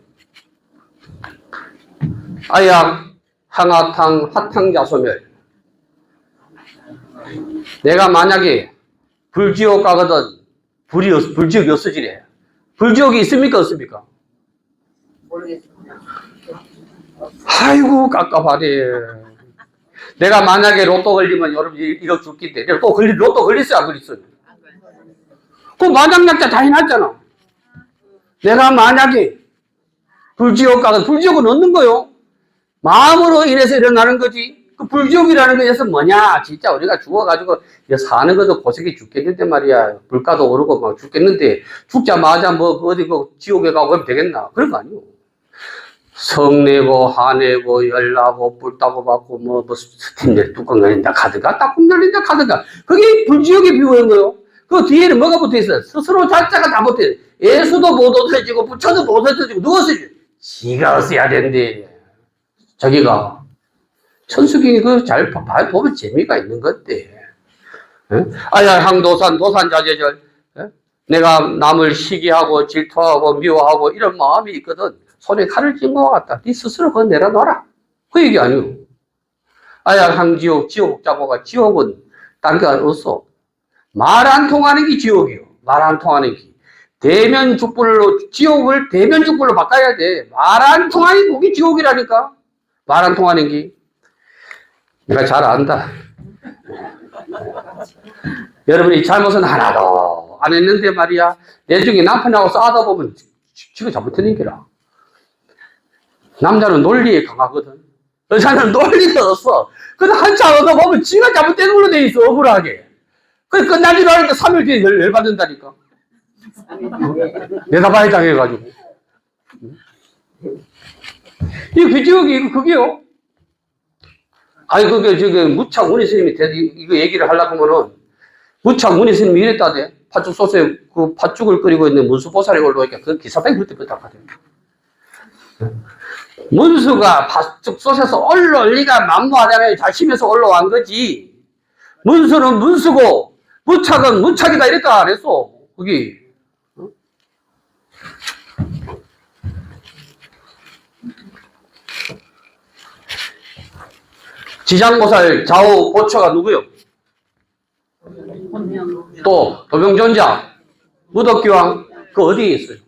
아약, 항아탕, 화탕자소멸. 내가 만약에 불지옥 가거든 불지옥이 없어지래. 불지옥이 있습니까 없습니까? 모르겠습니다. 아이고 깝깝하네. 내가 만약에 로또 걸리면 여러분 이거 죽긴데 로또 걸렸어요 안 걸렸어요? 그 마장약자 다 해놨잖아. 내가 만약에 불지옥 가거든 불지옥은 없는 거요. 마음으로 인해서 일어나는 거지. 그 불지옥이라는 것에서 뭐냐? 진짜 우리가 죽어가지고 사는 것도 고생이 죽겠는데 말이야. 물가도 오르고 막 죽겠는데 죽자마자 뭐 어디 그 지옥에 가고 하면 되겠나? 그런 거 아니요. 성내고 화내고 열나고 불 따고 받고 뭐 스팀 낼 뚜껑 열린다 카드가 따끔 열린다 카드가 그게 불지옥에 비유한 거요. 그 뒤에는 뭐가 붙어있어? 스스로 자자가 다 붙어있어. 예수도 못 없어지고 부처도 못 없어지고 누가 없어지고? 지가 없어야 된대. 저기가 천수경이 그 잘 보면 재미가 있는 건데. 아야 항도산 도산자제절. 내가 남을 시기하고 질투하고 미워하고 이런 마음이 있거든. 손에 칼을 쥔 것 같다. 네 스스로 그거 내려놔라. 그 얘기 아니오. 아야 항지옥 지옥자고가 지옥은 딴 게 없어. 말 안 통하는 게 지옥이요. 말 안 통하는 게. 대면죽불로 지옥을 대면죽불로 바꿔야 돼. 말 안 통하는 게 그게 지옥이라니까. 말 안 통하는 게. 내가 잘 안다. 여러분이 잘못은 하나도 안 했는데 말이야. 내 중에 남편하고 싸우다 보면 지가 잘못했는 게라. 남자는 논리에 강하거든. 여자는 논리가 없어. 근데 한참 얻어보면 지가 잘못된 걸로 돼 있어, 억울하게. 그래, 끝날 줄 알았는데 3일 뒤에 열받는다니까. 내다봐야 당해가지고. 이 귀지옥이, 이거 그게요. 아니, 무창 문희스님이 이거 얘기를 하려고 하면은, 무창 문희스님이 이랬다대. 팥죽 소스에 그 팥죽을 끓이고 있는 문수보살이 올라오니까 그 기사병 그럴 때 부탁하대요. 문수가 팥죽 소스에서 올라올 리가 만무하다며 자심해서 올라온 거지. 문수는 문수고, 무착은 무착이다 이랬다 안 했어. 거기. 지장보살 좌우 보처가 누구요? 또 도병존자, 무덕기왕, 그 어디에 있어요?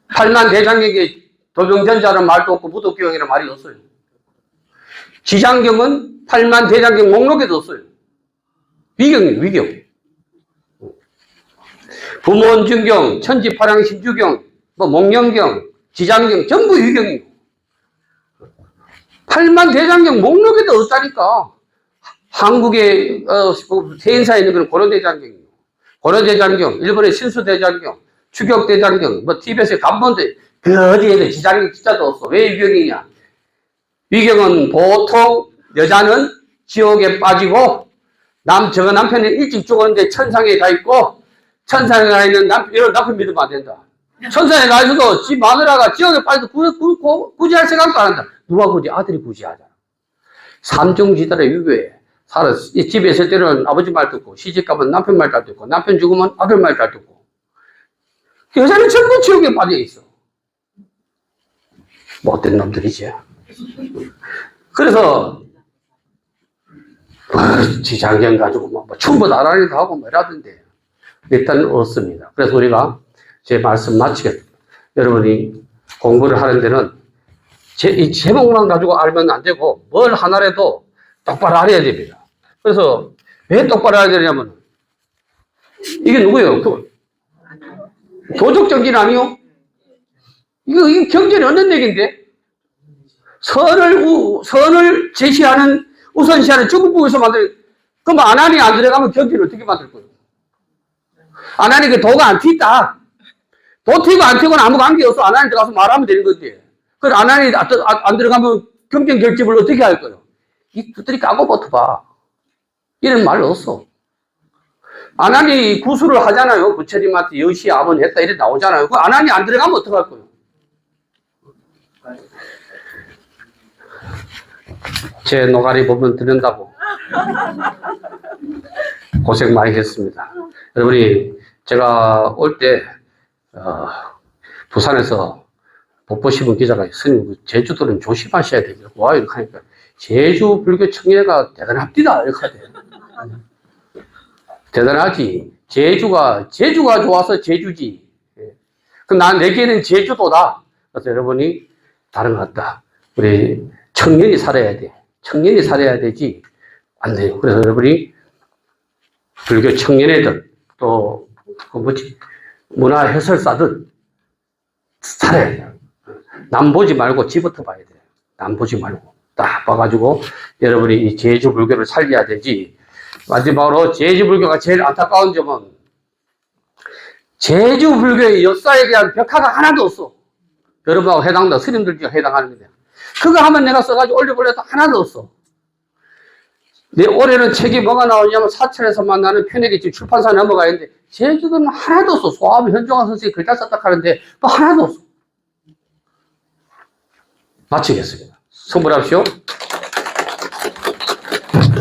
팔만 대장에게 도병존자라는 말도 없고 무덕기왕이라는 말이 없어요. 지장경은 팔만 대장경 목록에도 없어요. 위경이에요, 위경. 부모원중경, 천지파랑 신주경, 목령경, 지장경 전부 위경이에요. 팔만 대장경 목록에도 없다니까. 한국의 세인사에 있는 건 고려대장경이에요. 고려대장경, 일본의 신수대장경, 추격대장경, 티벳의 간본대, 그 어디에도 지장경 진짜도 없어. 왜 위경이냐? 위경은 보통 여자는 지옥에 빠지고 저거 남편이 일찍 죽었는데 천상에 가 있고 천상에 가 있는 이런 남편 믿으면 안 된다. 천상에 가 있어도 지 마누라가 지옥에 빠져도 구제할 생각도 안 한다. 누가 굳이? 아들이 구제하잖아. 삼중지달의 유교에 살아. 집에 있을 때는 아버지 말 듣고, 시집 가면 남편 말 잘 듣고, 남편 죽으면 아들 말 잘 듣고. 여자는 전부 지옥에 빠져 있어. 못된 놈들이지. 그래서, 지장경 가지고 뭐 춤도 나란히도 하고 뭐 이라던데. 일단 없습니다. 그래서 우리가 제 말씀 마치겠습니다. 여러분이 공부를 하는 데는 이 제목만 가지고 알면 안 되고, 뭘 하나라도 똑바로 알아야 됩니다. 그래서 왜 똑바로 알아야 되냐면, 이게 누구예요? 도덕정진 아니요? 이거 경전이 없는 얘기인데? 선을 제시하는, 우선시하는 중국국에서 만든, 그럼 안한이 안 들어가면 경전을 어떻게 만들 거예요? 안한이 그 도가 안 튀다. 도 튀고 안 튀고는 아무 관계없어. 안한이 들어가서 말하면 되는 건데. 그 안한이 안 들어가면 경전 결집을 어떻게 할 거예요? 이 두드리 까고 버텨봐. 이런 말 없어. 안한이 구술을 하잖아요. 부처님한테 여시 암은 했다 이래 나오잖아요. 그 안한이 안 들어가면 어떡할 거예요? 제 노가리 보면 듣는다고 고생 많이 했습니다. 여러분이 제가 올 때 부산에서 복보신문 기자가 스님 제주도는 조심하셔야 되겠고 와 이렇게 하니까 제주 불교 청년회가 대단합니다 이렇게 하대. 대단하지. 제주가 좋아서 제주지. 그럼 내게는 제주도다. 그래서 여러분이 다른 것 같다. 우리 청년이 살아야 돼. 청년이 살아야 되지 안 돼요. 그래서 여러분이 불교 청년회들 또 문화 해설사들 살아야 돼요. 남 보지 말고 지부터 봐야 돼요. 남 보지 말고 딱 봐가지고 여러분이 이 제주 불교를 살려야 되지. 마지막으로 제주 불교가 제일 안타까운 점은 제주 불교의 역사에 대한 벽화가 하나도 없어. 여러분하고 해당다 스님들 중에 해당하는 건데 그거 하면 내가 써가지고 올려보려도 하나도 없어. 내 올해는 책이 뭐가 나오냐면 사천에서 만나는 편액이 지금 출판사에 넘어가 있는데 제주도는 하나도 없어. 소아비 현종환 선생님이 글자 썼다 하는데 또 하나도 없어. 마치겠습니다. 성불합시오.